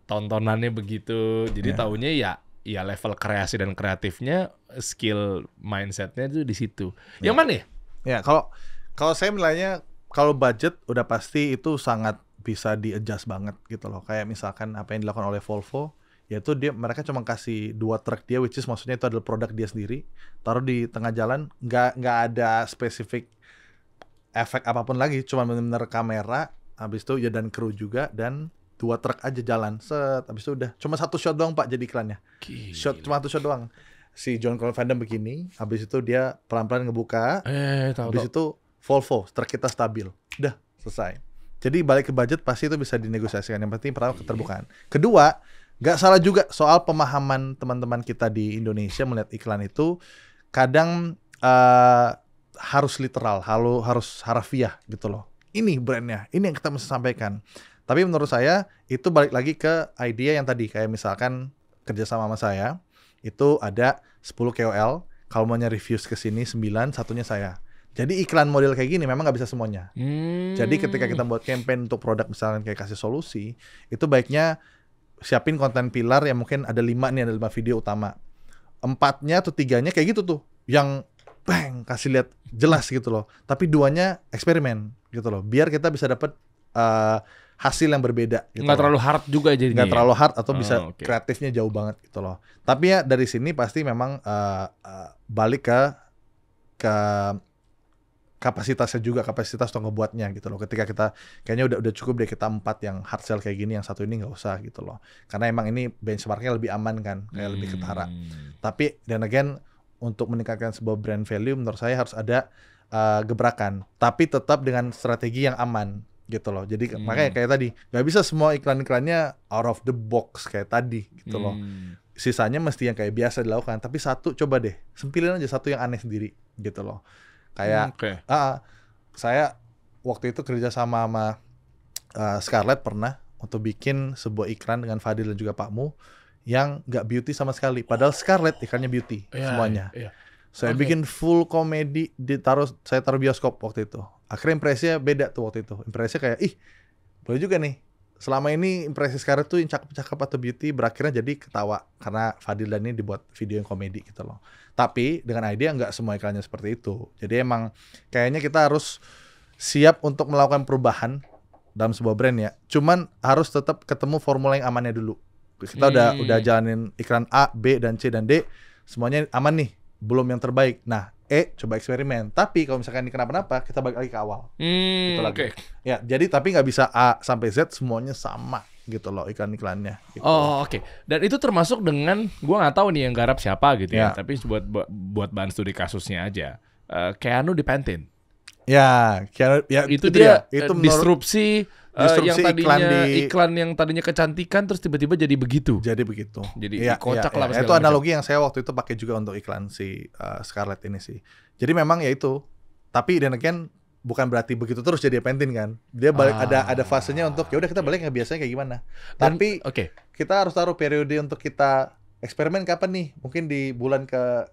tontonannya begitu. Jadi taunya ya level kreasi dan kreatifnya, skill mindsetnya tuh di situ. Yang mana ya? Ya kalau saya nilainya, kalau budget udah pasti itu sangat bisa di-adjust banget gitu loh. Kayak misalkan apa yang dilakukan oleh Volvo, yaitu mereka cuma kasih 2 truk dia, which is maksudnya itu adalah produk dia sendiri, taruh di tengah jalan, nggak ada spesifik efek apapun lagi, cuma benar-benar kamera, habis itu ya dan kru juga, dan 2 truk aja jalan, habis itu udah cuma 1 shot doang Pak jadi iklannya. Cuma 1 shot doang. Si Jean-Claude Van Damme begini, habis itu dia pelan-pelan ngebuka, habis itu Volvo, truk kita stabil, udah selesai. Jadi balik ke budget pasti itu bisa dinegosiasikan. Yang penting pertama keterbukaan. Kedua, nggak salah juga soal pemahaman teman-teman kita di Indonesia melihat iklan itu kadang harus literal, harus harafiah gitu loh. Ini brandnya, ini yang kita mesti sampaikan. Tapi menurut saya itu balik lagi ke idea yang tadi, kayak misalkan kerjasama sama saya itu ada 10 KOL, kalau maunya reviews ke sini 9, satunya saya. Jadi iklan model kayak gini memang nggak bisa semuanya. Jadi ketika kita buat campaign untuk produk misalkan kayak kasih solusi, itu baiknya siapin konten pilar yang mungkin ada 5 nih, ada 5 video utama. 4-nya atau 3-nya kayak gitu tuh, yang bang kasih lihat jelas gitu loh. Tapi 2-nya eksperimen gitu loh, biar kita bisa dapat hasil yang berbeda. Gitu nggak terlalu hard juga jadinya. Nggak terlalu hard atau bisa kreatifnya jauh banget gitu loh. Tapi ya dari sini pasti memang balik ke kapasitasnya juga, kapasitas untuk ngebuatnya gitu loh. Ketika kita kayaknya udah cukup deh kita 4 yang hard sell kayak gini, yang satu ini nggak usah gitu loh. Karena emang ini benchmarknya lebih aman kan, kayak lebih ketara. Tapi dan again untuk meningkatkan sebuah brand value menurut saya harus ada gebrakan, tapi tetap dengan strategi yang aman gitu loh. Jadi makanya kayak tadi nggak bisa semua iklan-iklannya out of the box kayak tadi gitu loh. Sisanya mesti yang kayak biasa dilakukan, tapi satu coba deh sempilin aja satu yang aneh sendiri gitu loh. Kayak saya waktu itu kerja sama Scarlett pernah untuk bikin sebuah iklan dengan Fadil dan juga Pak Mu yang nggak beauty sama sekali. Padahal Scarlett iklannya beauty semuanya. Saya bikin full komedi, saya taruh bioskop waktu itu. Akhirnya impresinya beda tuh waktu itu. Impresinya kayak, boleh juga nih. Selama ini impresi Scarlett tuh yang cakep-cakep atau beauty berakhirnya jadi ketawa karena Fadil dan ini dibuat video yang komedi gitu loh. Tapi dengan idea nggak semua iklannya seperti itu. Jadi emang kayaknya kita harus siap untuk melakukan perubahan dalam sebuah brand ya. Cuman harus tetap ketemu formula yang amannya dulu. Kita udah jalanin iklan A, B, dan C, dan D. Semuanya aman nih. Belum yang terbaik. Nah, coba eksperimen. Tapi kalau misalkan ini kenapa-napa, kita balik lagi ke awal. Gitu lagi. Ya, jadi tapi nggak bisa A sampai Z semuanya sama gitu loh iklan-iklannya. Gitu. Oke. Dan itu termasuk dengan, gua nggak tahu nih yang garap siapa gitu ya. Tapi buat bahan studi kasusnya aja. Keanu di Pantene. Ya, Keanu, ya itu dia itu disrupsi yang tadinya iklan yang tadinya kecantikan terus tiba-tiba jadi begitu. Jadi begitu. Jadi kocak lah. Itu analogi yang saya waktu itu pakai juga untuk iklan si Scarlett ini sih. Jadi memang ya itu. Tapi dan again bukan berarti begitu terus jadi Pantene kan. Dia balik ada fasenya untuk ya udah kita balik nggak biasanya kayak gimana. Tapi kita harus taruh periode untuk kita eksperimen kapan nih? Mungkin di bulan ke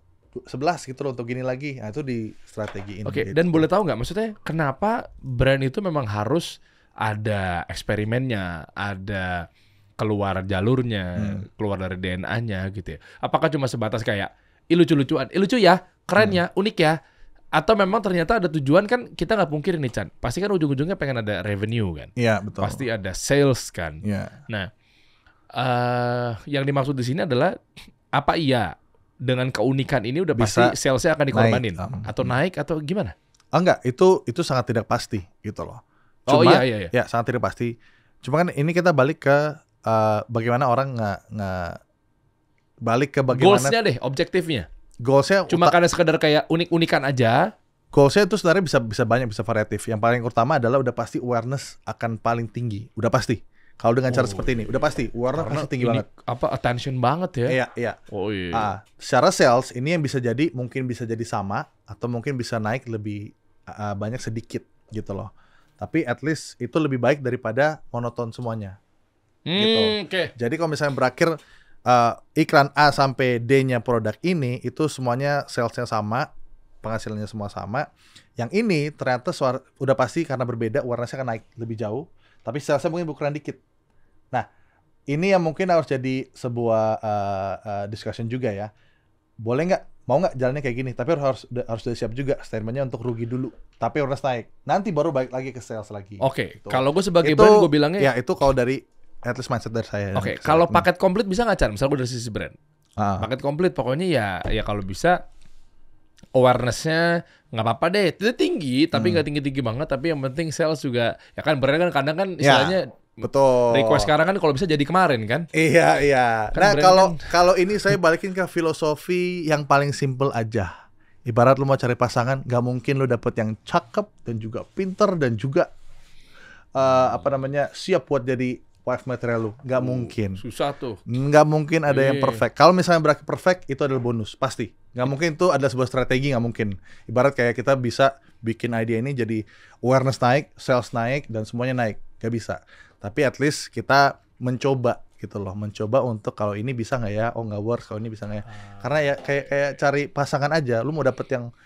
11 gitu loh untuk gini lagi. Nah itu di strategi ini. Gitu. Dan boleh tahu nggak maksudnya kenapa brand itu memang harus ada eksperimennya, ada keluar jalurnya, keluar dari DNA-nya gitu ya. Apakah cuma sebatas kayak lucu-lucuan, lucu ya, keren ya, unik ya, atau memang ternyata ada tujuan? Kan kita nggak pungkiri nih Chan, pasti kan ujung-ujungnya pengen ada revenue kan. Iya betul. Pasti ada sales kan. Nah, yang dimaksud di sini adalah apa dengan keunikan ini udah bisa pasti salesnya akan dikorbanin atau naik atau gimana? Enggak, itu sangat tidak pasti gitu loh. Cuma, ya sangat tidak pasti. Cuma kan ini kita balik ke bagaimana orang nggak balik ke bagaimana goalsnya deh, objektifnya. Goalsnya cuma karena sekedar kayak unik-unikan aja. Goalsnya itu sebenarnya bisa banyak, bisa variatif. Yang paling utama adalah udah pasti awareness akan paling tinggi, udah pasti. Kalau dengan cara seperti ini, udah pasti awareness pasti tinggi banget. Apa attention banget ya? Iya. Secara sales ini yang bisa jadi mungkin bisa jadi sama atau mungkin bisa naik lebih banyak sedikit gitu loh. Tapi at least itu lebih baik daripada monoton semuanya. Gitu. Jadi kalau misalnya berakhir iklan A sampai D-nya produk ini itu semuanya salesnya sama, penghasilannya semua sama. Yang ini ternyata udah pasti karena berbeda awareness-nya akan naik lebih jauh, tapi salesnya mungkin berkurang dikit. Nah, ini yang mungkin harus jadi sebuah discussion juga ya. Boleh nggak? Mau nggak jalannya kayak gini? Tapi harus sudah siap juga statementnya untuk rugi dulu. Tapi harus naik. Nanti baru balik lagi ke sales lagi. Gitu. Kalau gue sebagai brand gue bilangnya. Ya itu kalau dari at least mindset dari saya. Kalau paket komplit bisa nggak Chan? Misal gue dari sisi brand. Paket komplit pokoknya ya kalau bisa awareness-nya nggak apa-apa deh. Itu tinggi tapi nggak tinggi-tinggi banget. Tapi yang penting sales juga. Ya kan brand kan kadang kan istilahnya. Betul. Request sekarang kan kalau bisa jadi kemarin kan? Iya. Kan kalau ini saya balikin ke filosofi yang paling simple aja. Ibarat lu mau cari pasangan, nggak mungkin lu dapet yang cakep dan juga pinter dan juga siap buat jadi wife material lu. Nggak mungkin. Susah tuh. Nggak mungkin ada yang perfect. Kalau misalnya berakhir perfect, itu adalah bonus pasti. Nggak mungkin itu adalah sebuah strategi, nggak mungkin. Ibarat kayak kita bisa bikin idea ini jadi awareness naik, sales naik, dan semuanya naik. Nggak bisa. Tapi at least kita mencoba gitu loh, mencoba untuk kalau ini bisa nggak ya, nggak works, kalau ini bisa nggak ya. Karena ya kayak cari pasangan aja, lu mau dapet yang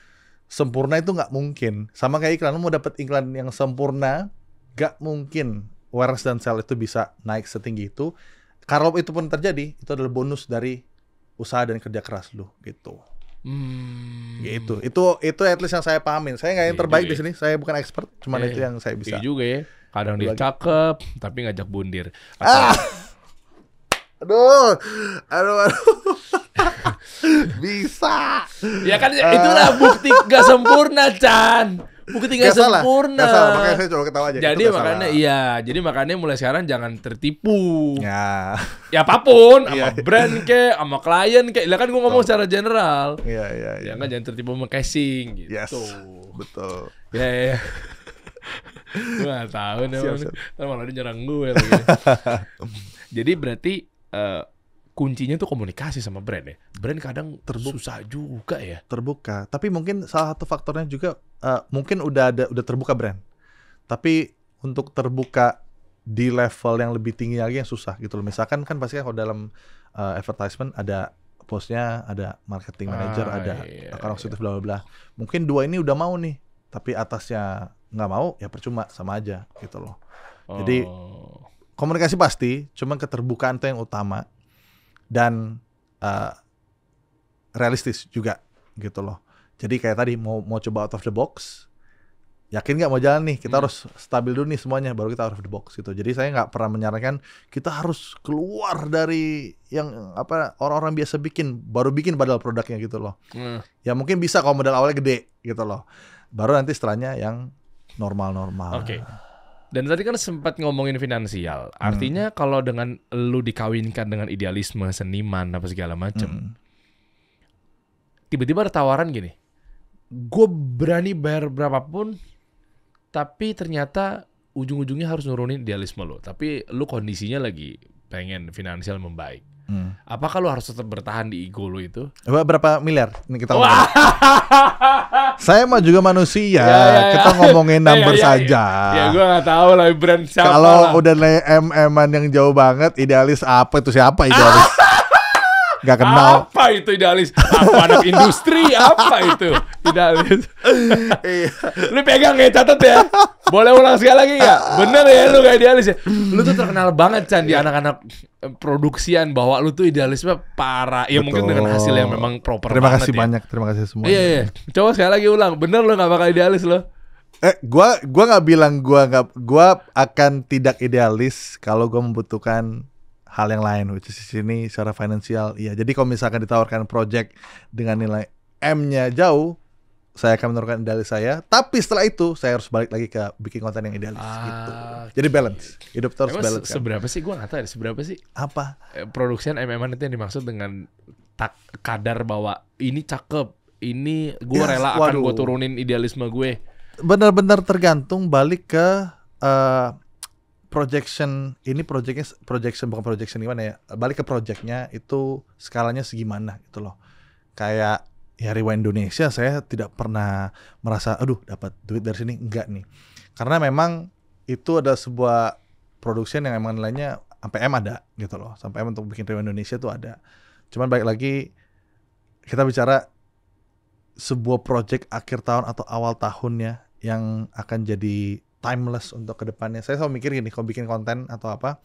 sempurna itu nggak mungkin. Sama kayak iklan, lu mau dapet iklan yang sempurna, nggak mungkin awareness dan sales itu bisa naik setinggi itu. Kalau itu pun terjadi, itu adalah bonus dari usaha dan kerja keras lu gitu. Gitu. Itu at least yang saya pahamin. Saya nggak yang terbaik di sini, saya bukan expert, cuman itu yang saya bisa. Iya juga ya. Kadang dia cakep, tapi ngajak bundir. Aduh. Bisa. Ya kan itulah bukti gak sempurna, Chan. Bukti nggak sempurna. Nggak salah, makanya saya coba ketawa aja. Jadi makanya mulai sekarang jangan tertipu. Ya. Ya apapun, sama brand kek, sama klien kek. Lah kan gue ngomong secara general. Iya. Ya kan jangan tertipu sama casing gitu. Yes, betul. Ya. Gue nggak tahu nih, ntar malah dia nyerang gue lagi. Jadi berarti kuncinya tuh komunikasi sama brand ya. Brand kadang susah juga ya. Terbuka. Tapi mungkin salah satu faktornya juga mungkin udah terbuka brand. Tapi untuk terbuka di level yang lebih tinggi lagi yang susah gitu loh. Misalkan kan pasti kan kalau dalam advertisement ada postnya, ada marketing manager, ada account executive bla bla bla. Mungkin dua ini udah mau nih, tapi atasnya nggak mau, ya percuma, sama aja gitu loh. Jadi komunikasi pasti, cuma keterbukaan itu yang utama dan realistis juga gitu loh. Jadi kayak tadi mau coba out of the box, yakin nggak mau jalan nih, kita harus stabil dulu nih semuanya, baru kita out of the box gitu. Jadi saya nggak pernah menyarankan kita harus keluar dari yang apa orang-orang biasa bikin, baru bikin padahal produknya gitu loh. Ya mungkin bisa kalau modal awalnya gede gitu loh, baru nanti setelahnya yang normal-normal. Oke. Dan tadi kan sempat ngomongin finansial. Artinya kalau dengan lu dikawinkan dengan idealisme seniman apa segala macam, tiba-tiba ada tawaran gini, gue berani bayar berapapun, tapi ternyata ujung-ujungnya harus nurunin idealisme lo. Tapi lu kondisinya lagi pengen finansial membaik. Apakah lu harus tetap bertahan di ego lu itu? Berapa miliar? Ini kita ngomong. Saya mah juga manusia. Kita ngomongin number saja. Ya gue nggak tahu lah brand siapa. Kalau udah MM-an yang jauh banget, idealis apa itu, siapa idealis? Gak kenal. Apa itu idealis? Apa anak industri? Apa itu idealis? Lu pegang ya, catat ya. Boleh ulang sekali lagi gak? Bener ya lu gak idealis ya? Lu tuh terkenal banget Chan di anak-anak produksian bahwa lu tuh idealisme parah. Ya mungkin dengan hasil yang memang proper. Terima kasih ya. banyak, terima kasih semua. Iya. Coba sekali lagi ulang. Bener lu gak bakal idealis lu? Gua nggak bilang gua akan tidak idealis kalau gua membutuhkan hal yang lain, which is di sini secara finansial. Iya, jadi kalau misalkan ditawarkan project dengan nilai M-nya jauh, saya akan menurunkan idealis saya. Tapi setelah itu saya harus balik lagi ke bikin konten yang idealis gitu. Jadi balance, hidup terus balance. Seberapa sih? Gue nggak tahu. Seberapa sih? Apa? Produksian MM itu yang dimaksud dengan kadar bahwa ini cakep, ini gue rela akan gue turunin idealisme gue. Benar-benar tergantung balik ke projection bukan projection gimana ya, balik ke projectnya itu skalanya segimana gitu loh. Kayak ya Rewind Indonesia saya tidak pernah merasa aduh dapat duit dari sini, enggak nih, karena memang itu ada sebuah production yang emang nilainya sampai M ada gitu loh, sampai M untuk bikin Rewind Indonesia tuh ada. Cuman balik lagi kita bicara sebuah project akhir tahun atau awal tahunnya yang akan jadi timeless untuk kedepannya. Saya selalu mikir gini, kalau bikin konten atau apa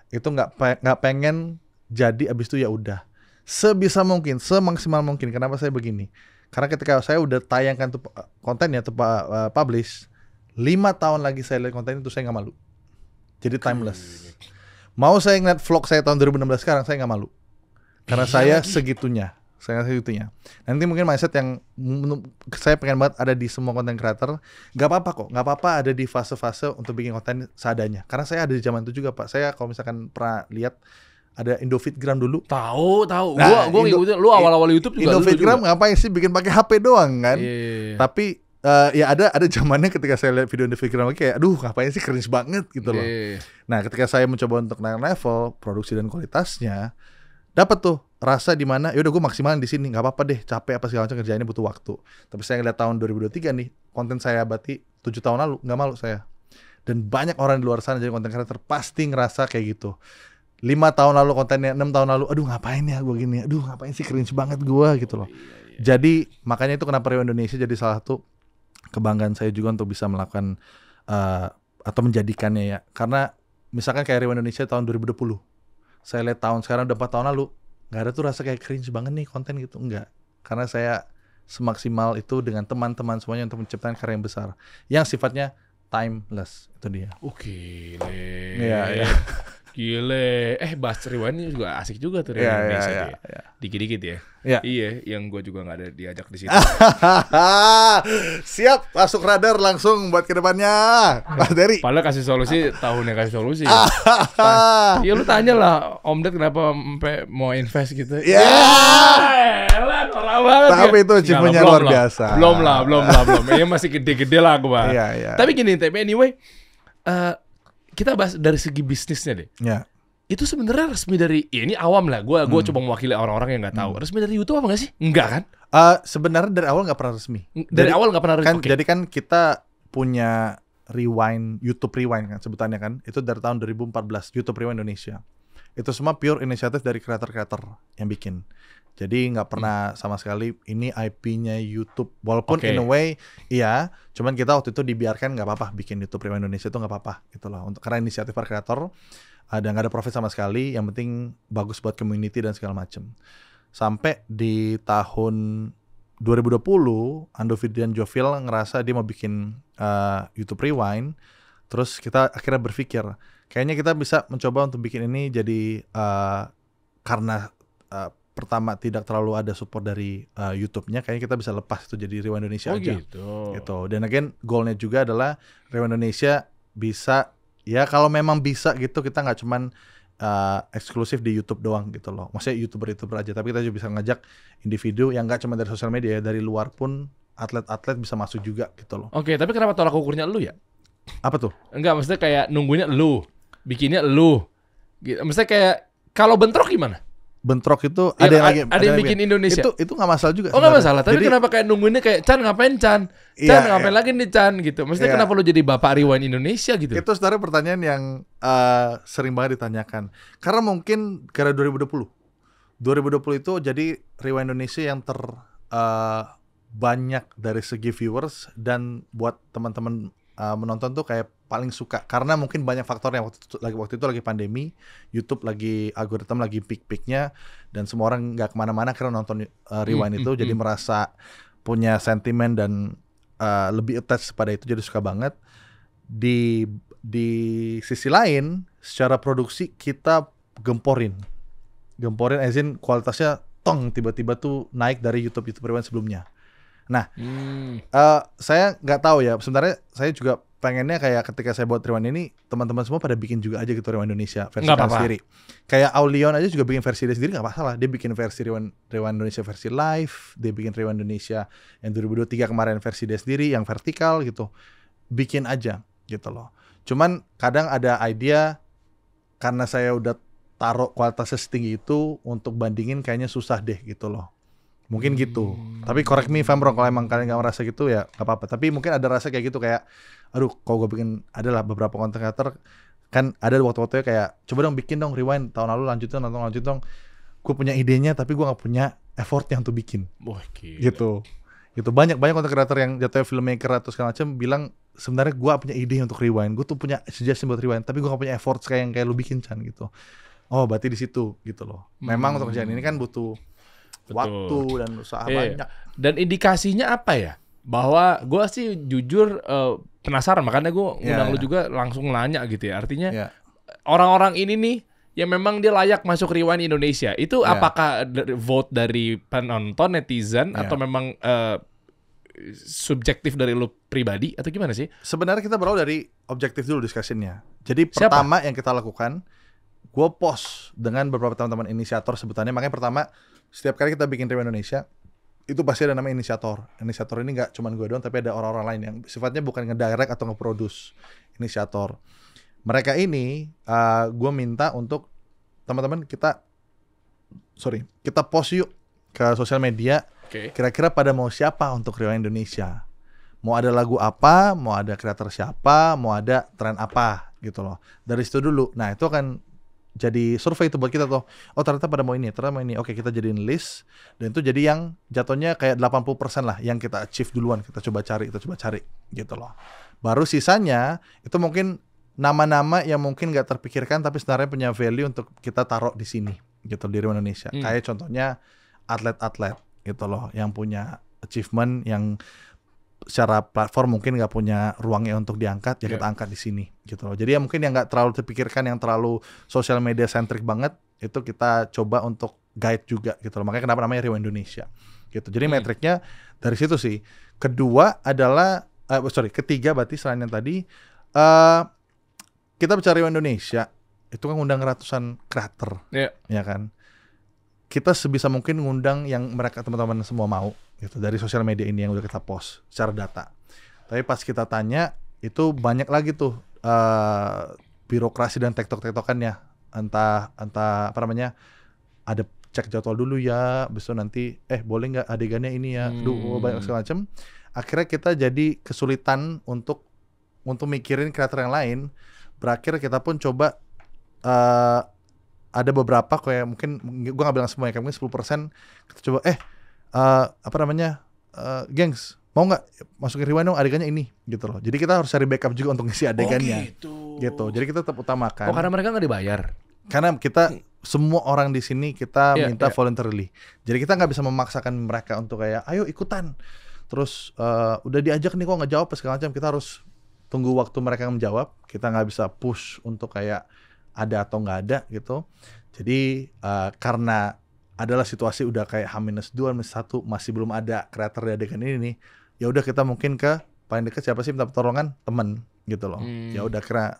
itu nggak pengen jadi abis itu ya udah. Sebisa mungkin, semaksimal mungkin. Kenapa saya begini? Karena ketika saya udah tayangkan tuh kontennya tuh publish, 5 tahun lagi saya lihat konten itu saya nggak malu. Jadi timeless. Mau saya ngeliat vlog saya tahun 2016 sekarang saya nggak malu. Karena saya segitunya. Nanti mungkin mindset yang saya pengen banget ada di semua konten creator. Gak apa-apa kok, gak apa-apa ada di fase-fase untuk bikin konten seadanya. Karena saya ada di zaman itu juga Pak. Saya kalau misalkan pernah lihat ada Indofitgram dulu. Tahu. Nah, gua ngikutin lu awal-awal YouTube juga. Indofitgram ngapain sih bikin pakai HP doang kan? Tapi ya ada zamannya ketika saya lihat video Indofitgram kayak aduh ngapain sih, cringe banget gitu loh. Nah, ketika saya mencoba untuk naik level produksi dan kualitasnya, dapat tuh rasa di mana ya udah gue maksimalin di sini, nggak apa-apa deh capek apa segala macam, kerjainnya butuh waktu. Tapi saya ngeliat tahun 2023 nih, konten saya berarti 7 tahun lalu, nggak malu saya. Dan banyak orang di luar sana jadi konten creator pasti ngerasa kayak gitu. 5 tahun lalu kontennya, 6 tahun lalu, aduh ngapain ya gue gini, aduh ngapain sih, cringe banget gue gitu loh. Jadi makanya itu kenapa Rewind Indonesia jadi salah satu kebanggaan saya juga untuk bisa melakukan atau menjadikannya ya. Karena misalkan kayak Rewind Indonesia tahun 2020, saya lihat tahun sekarang udah 4 tahun lalu, nggak ada tuh rasa kayak cringe banget nih konten gitu, enggak. Karena saya semaksimal itu dengan teman-teman semuanya untuk menciptakan karya yang besar yang sifatnya timeless, itu dia. Oke, Iya. Gile. Bahas Rewind ini juga asik juga tuh Iya, Indonesia iya, tuh ya. iya. Dikit-dikit ya. Iya. Iya, yang gue juga nggak ada diajak di situ. Siap, masuk radar langsung buat kedepannya, Mas Dery. Padahal kasih solusi, tahunnya kasih solusi. Iya lu tanya lah Om Ded kenapa sampai mau invest gitu. Ya. Elah, norak banget. Tapi ya. itu achievementnya Belum luar lah. biasa. Belum lah. Ini masih gede-gede lah gua. Iya, iya. Tapi gini, anyway, kita bahas dari segi bisnisnya deh. Ya. Itu sebenarnya resmi dari, ya ini awam lah. Gua coba mewakili orang-orang yang nggak tahu. Resmi dari YouTube apa nggak sih? Enggak kan? Sebenarnya dari awal nggak pernah resmi. Dari awal nggak pernah resmi. Kan, Jadi kan kita punya YouTube Rewind kan sebutannya kan. Itu dari tahun 2014, YouTube Rewind Indonesia. Itu semua pure inisiatif dari kreator-kreator yang bikin. Jadi nggak pernah sama sekali ini IP-nya YouTube. Walaupun in a way, iya. Cuman kita waktu itu dibiarkan nggak apa-apa bikin YouTube Rewind Indonesia itu nggak apa-apa gitu loh. Karena inisiatif para kreator. Nggak ada profit sama sekali. Yang penting bagus buat community dan segala macem. Sampai di tahun 2020, Andovi dan Jovil ngerasa dia mau bikin YouTube Rewind. Terus kita akhirnya berpikir, kayaknya kita bisa mencoba untuk bikin ini jadi karena pertama tidak terlalu ada support dari YouTube-nya, kayaknya kita bisa lepas itu jadi Rewind Indonesia aja. Gitu. Dan again, goalnya juga adalah Rewind Indonesia bisa, ya kalau memang bisa gitu, kita nggak cuman eksklusif di YouTube doang gitu loh. Maksudnya YouTuber aja, tapi kita juga bisa ngajak individu yang nggak cuma dari sosial media, ya dari luar pun atlet-atlet bisa masuk juga gitu loh. Oke, tapi kenapa tolak ukurnya lu ya? Apa tuh? Enggak, maksudnya kayak nunggunya lu, bikinnya lu. Gitu. Maksudnya kayak kalau bentrok gimana? Bentrok itu Ya, ada yang lagi ada yang bikin Indonesia. Itu nggak masalah juga. Oh nggak masalah. Tapi Jadi, kenapa kayak nungguinnya kayak Chan ngapain Chan? Chan ngapain lagi nih Chan gitu? Maksudnya kenapa lu jadi bapak Rewind Indonesia gitu? Itu sebenarnya pertanyaan yang sering banget ditanyakan. Karena mungkin karena 2020 itu jadi Rewind Indonesia yang banyak dari segi viewers, dan buat teman-teman menonton tuh kayak paling suka, karena mungkin banyak faktor yang waktu itu lagi pandemi, YouTube lagi algoritma lagi peak-peaknya, dan semua orang nggak kemana-mana karena nonton Rewind itu, jadi merasa punya sentimen dan lebih attach pada itu, jadi suka banget. Di sisi lain, secara produksi kita gemporin as in kualitasnya tiba-tiba tuh naik dari YouTube Rewind sebelumnya. Nah, saya nggak tahu ya. Sebenarnya saya juga pengennya kayak ketika saya buat Rewind ini, teman-teman semua pada bikin juga aja gitu Rewind Indonesia versi sendiri. Kayak Aulion aja juga bikin versi dia sendiri, nggak masalah. Dia bikin versi Rewind Indonesia versi live, dia bikin Rewind Indonesia yang 2023 kemarin versi dia sendiri yang vertikal gitu. Bikin aja gitu loh. Cuman kadang ada idea, karena saya udah taruh kualitasnya setinggi itu, untuk bandingin kayaknya susah deh gitu loh. Mungkin gitu. Tapi correct me if I'm wrong, kalau emang kalian gak merasa gitu ya gak apa-apa. Tapi mungkin ada rasa kayak gitu, kayak aduh kalau gue bikin, adalah beberapa konten creator kan ada waktu-waktunya kayak coba dong bikin dong Rewind tahun lalu, lanjut dong. Gue punya idenya tapi gue gak punya effortnya untuk bikin. Gitu. Banyak konten creator yang jatuhnya filmmaker atau segala macam bilang sebenarnya gue punya ide untuk Rewind, gue tuh punya suggestion buat Rewind, tapi gue gak punya effort kayak lu bikin Chan gitu. Oh berarti di situ gitu loh. Memang untuk kerjaan ini kan butuh waktu dan usaha banyak. Dan indikasinya apa ya? Bahwa gue sih jujur penasaran, makanya gue undang lu juga langsung nanya gitu ya. Artinya orang-orang ini nih yang memang dia layak masuk Rewind Indonesia, itu apakah vote dari penonton, netizen, atau memang subjektif dari lu pribadi atau gimana sih? Sebenarnya kita berawal dari objektif dulu discussion-nya. Jadi pertama yang kita lakukan, gue post dengan beberapa teman-teman inisiator sebutannya. Makanya pertama, setiap kali kita bikin Rewind Indonesia, itu pasti ada nama inisiator. Inisiator ini nggak cuma gue doang, tapi ada orang-orang lain yang sifatnya bukan ngedirect atau ngeproduce. Inisiator. Mereka ini, gue minta untuk teman-teman kita post yuk ke sosial media. Kira-kira pada mau siapa untuk Rewind Indonesia? Mau ada lagu apa? Mau ada kreator siapa? Mau ada tren apa? Gitu loh. Dari situ dulu. Nah itu akan jadi survei itu buat kita tuh. Oh ternyata pada mau ini, Oke, kita jadiin list. Dan itu jadi yang jatuhnya kayak 80% lah yang kita achieve duluan. Kita coba cari gitu loh. Baru sisanya itu mungkin nama-nama yang mungkin gak terpikirkan tapi sebenarnya punya value untuk kita taruh di sini gitu di Rewind Indonesia. Kayak contohnya atlet-atlet gitu loh, yang punya achievement yang secara platform mungkin nggak punya ruangnya untuk diangkat, ya kita angkat di sini gitu loh. Jadi ya mungkin yang nggak terlalu terpikirkan, yang terlalu social media centric banget, itu kita coba untuk guide juga gitu loh. Makanya kenapa namanya Rewind Indonesia gitu. Jadi metriknya dari situ sih. Kedua adalah ketiga berarti selain yang tadi, kita bicara Rewind Indonesia itu kan ngundang ratusan kreator, ya kan. Kita sebisa mungkin ngundang yang mereka teman-teman semua mau gitu dari sosial media ini yang udah kita post secara data. Tapi pas kita tanya itu banyak lagi tuh birokrasi dan tektok-tektokannya. Entah apa namanya, ada cek jadwal dulu ya, besok nanti boleh nggak adegannya ini ya, banyak segala macam. Akhirnya kita jadi kesulitan untuk mikirin kreator yang lain. Berakhir kita pun coba ada beberapa kayak mungkin gue nggak bilang semua ya, mungkin 10% kita coba gengs mau nggak masukin Rewind dong adegannya ini gitu loh. Jadi kita harus cari backup juga untuk ngisi adegannya. Gitu. Jadi kita tetap utamakan. Karena mereka nggak dibayar. Karena kita semua orang di sini kita minta voluntarily. Jadi kita nggak bisa memaksakan mereka untuk kayak ayo ikutan. Terus udah diajak nih kok nggak jawab segala macam. Kita harus tunggu waktu mereka menjawab. Kita nggak bisa push untuk kayak ada atau nggak ada gitu. Jadi karena adalah situasi udah kayak H-2, H-1 masih belum ada kreator di adegan ini nih. Ya udah kita mungkin ke paling dekat siapa sih minta pertolongan, temen gitu loh. Ya udah kira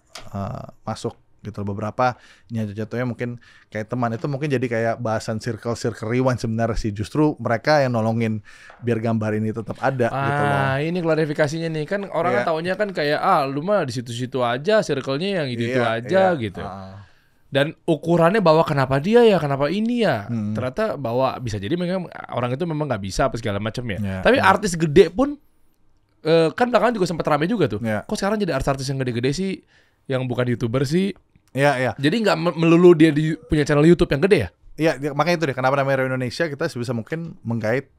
masuk gitu loh. Beberapa jatuhnya mungkin kayak teman itu mungkin jadi kayak bahasan circle rewind sebenarnya sih. Justru mereka yang nolongin biar gambar ini tetap ada gitu loh. Ini klarifikasinya nih kan orang kan taunya kan kayak lu mah di situ-situ aja, circle-nya yang itu aja gitu. Dan ukurannya bahwa kenapa dia ya, kenapa ini ya. Ternyata bahwa bisa jadi memang orang itu memang nggak bisa apa segala macam ya. Tapi artis gede pun kan belakangan juga sempat rame juga tuh. Kok sekarang jadi artis yang gede-gede sih, yang bukan YouTuber sih. Jadi nggak melulu dia punya channel YouTube yang gede ya? Iya, makanya itu deh kenapa namanya Rewind Indonesia, kita sebisa mungkin menggait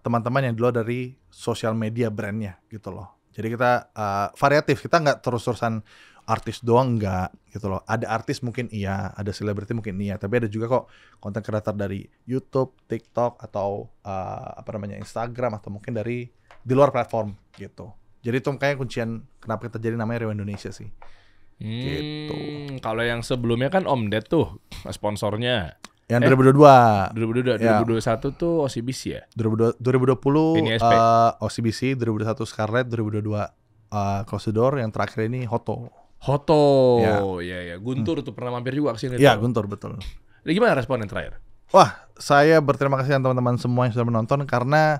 teman-teman yang di luar dari sosial media brandnya gitu loh. Jadi kita variatif, kita nggak terus-terusan artis doang enggak gitu loh. Ada artis mungkin iya, ada selebriti mungkin iya, tapi ada juga kok konten kreator dari YouTube, TikTok atau Instagram atau mungkin dari di luar platform gitu. Jadi itu kayak kuncian kenapa kita jadi namanya Rewind Indonesia sih. Gitu. Kalau yang sebelumnya kan Om Ded tuh sponsornya. Yang 2022. 2021 tuh OCBC ya? 2020 OCBC, 2021 Scarlett, 2022 Close the Door, yang terakhir ini Hoto. Ya. Guntur tuh pernah mampir juga kesini. Iya, Guntur betul. Jadi gimana respon yang terakhir? Wah, saya berterima kasih teman-teman semua yang sudah menonton karena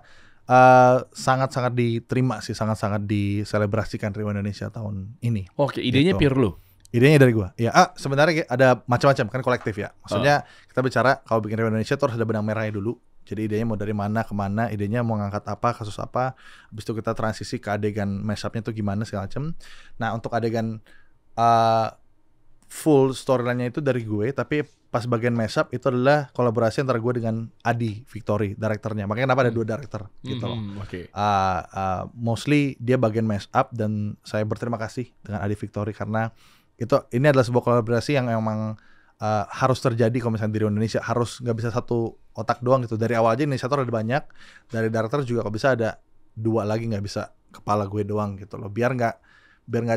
sangat-sangat diterima sih, sangat-sangat diselebrasikan Rewind Indonesia tahun ini. Oke, idenya gitu. pure lu? Idenya dari gua. Ya, sebenarnya ada macam-macam kan, kolektif ya. Maksudnya kita bicara kalau bikin Rewind Indonesia tuh harus ada benang merahnya dulu. Jadi idenya mau dari mana ke mana, idenya mau ngangkat apa, kasus apa. Habis itu kita transisi ke adegan mashup-nya tuh gimana segala macam. Nah, untuk adegan full storyline-nya itu dari gue, tapi pas bagian mashup itu adalah kolaborasi antara gue dengan Adi Victory, direkturnya. Makanya kenapa ada 2 direktur gitu loh. Mostly dia bagian mashup dan saya berterima kasih dengan Adi Victory karena ini adalah sebuah kolaborasi yang emang harus terjadi kalau misalnya di Indonesia. Harus nggak bisa satu otak doang gitu. Dari awal aja inisiator ada banyak, dari direktur juga kalau bisa ada 2 lagi, nggak bisa kepala gue doang gitu loh. Biar nggak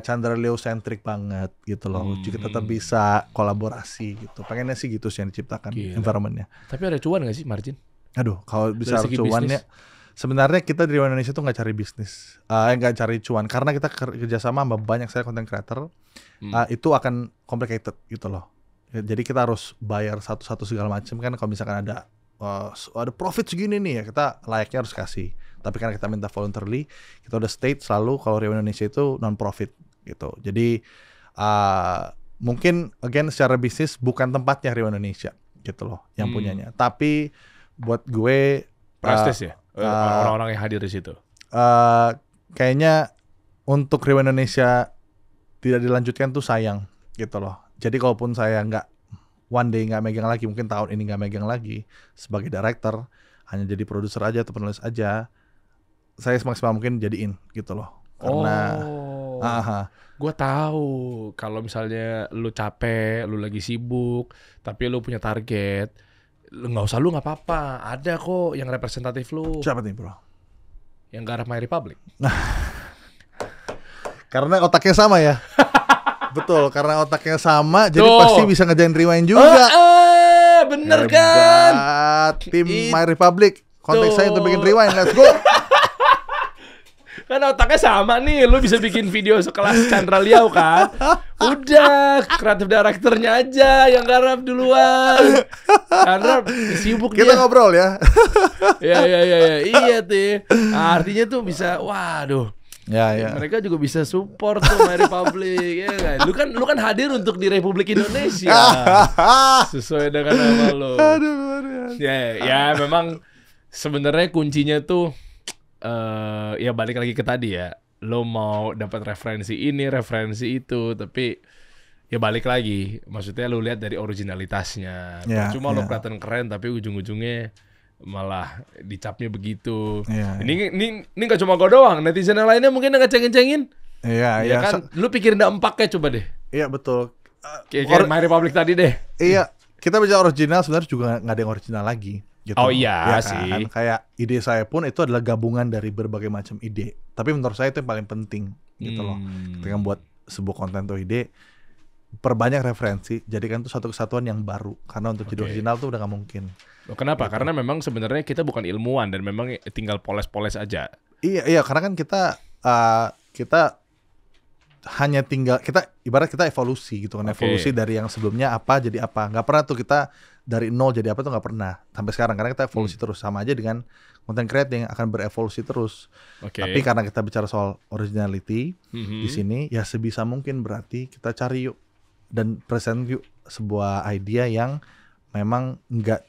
Chandra Leo centric banget gitu loh. Juga tetap bisa kolaborasi gitu. Pengennya sih gitu sih yang diciptakan environment-nya. Tapi ada cuan nggak sih margin? Aduh, kalau bisa cuannya, sebenarnya kita di Indonesia tuh nggak cari bisnis, nggak cari cuan, karena kita kerjasama sama banyak saya content creator. Itu akan complicated gitu loh. Jadi kita harus bayar satu-satu segala macam kan. Kalau misalkan ada profit segini nih ya, kita layaknya harus kasih. Tapi karena kita minta voluntarily, kita udah state selalu kalau Rewind Indonesia itu non profit gitu. Jadi mungkin again secara bisnis bukan tempatnya Rewind Indonesia gitu loh yang punyanya. Tapi buat gue prestis ya orang-orang yang hadir di situ. Kayaknya untuk Rewind Indonesia tidak dilanjutkan tuh sayang gitu loh. Jadi kalaupun saya one day nggak megang lagi, mungkin tahun ini nggak megang lagi sebagai director, hanya jadi produser aja atau penulis aja, saya semaksimal mungkin jadiin gitu loh. Karena gue tahu kalau misalnya lu capek, lu lagi sibuk, tapi lu punya target, nggak usah lu nggak apa-apa, ada kok yang representatif lu. Siapa nih bro? yang garap My Republic? Karena otaknya sama ya. Betul, karena otaknya sama, jadi Tuh. pasti bisa ngerjain rewind juga. Bener kan? Hebat. Tim My Republic, kontak saya untuk bikin rewind, let's go. Kan otaknya sama nih, lu bisa bikin video sekelas Chandra Liau kan? Udah, kreatif directornya aja yang garap duluan. Karena sibuk Kita dia. ngobrol ya. Ya, iya tuh. Nah, artinya tuh bisa, waduh. Ya. Mereka juga bisa support tuh My Republic, ya kan? Lu kan hadir untuk di Republik Indonesia. Sesuai dengan nama lu. Aduh, luar biasa. Ya memang sebenarnya kuncinya tuh ya balik lagi ke tadi ya. Lo mau dapat referensi ini, referensi itu, tapi ya balik lagi. Maksudnya lo lihat dari originalitasnya. Ya, Cuma lo ya. kelihatan keren tapi ujung-ujungnya malah dicapnya begitu. Ya, Ini nggak cuma gue doang, netizen yang lainnya mungkin ngecengin-cengin. Iya, Ya kan, lu pikirin dampaknya coba deh. Iya betul. Kayak My Republic tadi deh. Iya, kita bicara original sebenarnya juga nggak ada yang original lagi. Gitu. Oh iya Ya sih. kan? Kayak ide saya pun itu adalah gabungan dari berbagai macam ide. Tapi menurut saya itu yang paling penting gitu loh. Ketika buat sebuah konten atau ide, perbanyak referensi, jadikan itu satu kesatuan yang baru. Karena untuk jadi original tuh udah nggak mungkin. Oh, kenapa? Karena memang sebenarnya kita bukan ilmuwan dan memang tinggal poles-poles aja. Iya, karena kan kita hanya tinggal, kita ibarat kita evolusi gitu kan. Evolusi dari yang sebelumnya apa jadi apa. Nggak pernah tuh kita dari nol jadi apa tuh nggak pernah sampai sekarang, karena kita evolusi terus. Sama aja dengan content creating akan berevolusi terus. Tapi karena kita bicara soal originality di sini, ya sebisa mungkin berarti kita cari yuk dan present yuk sebuah idea yang memang nggak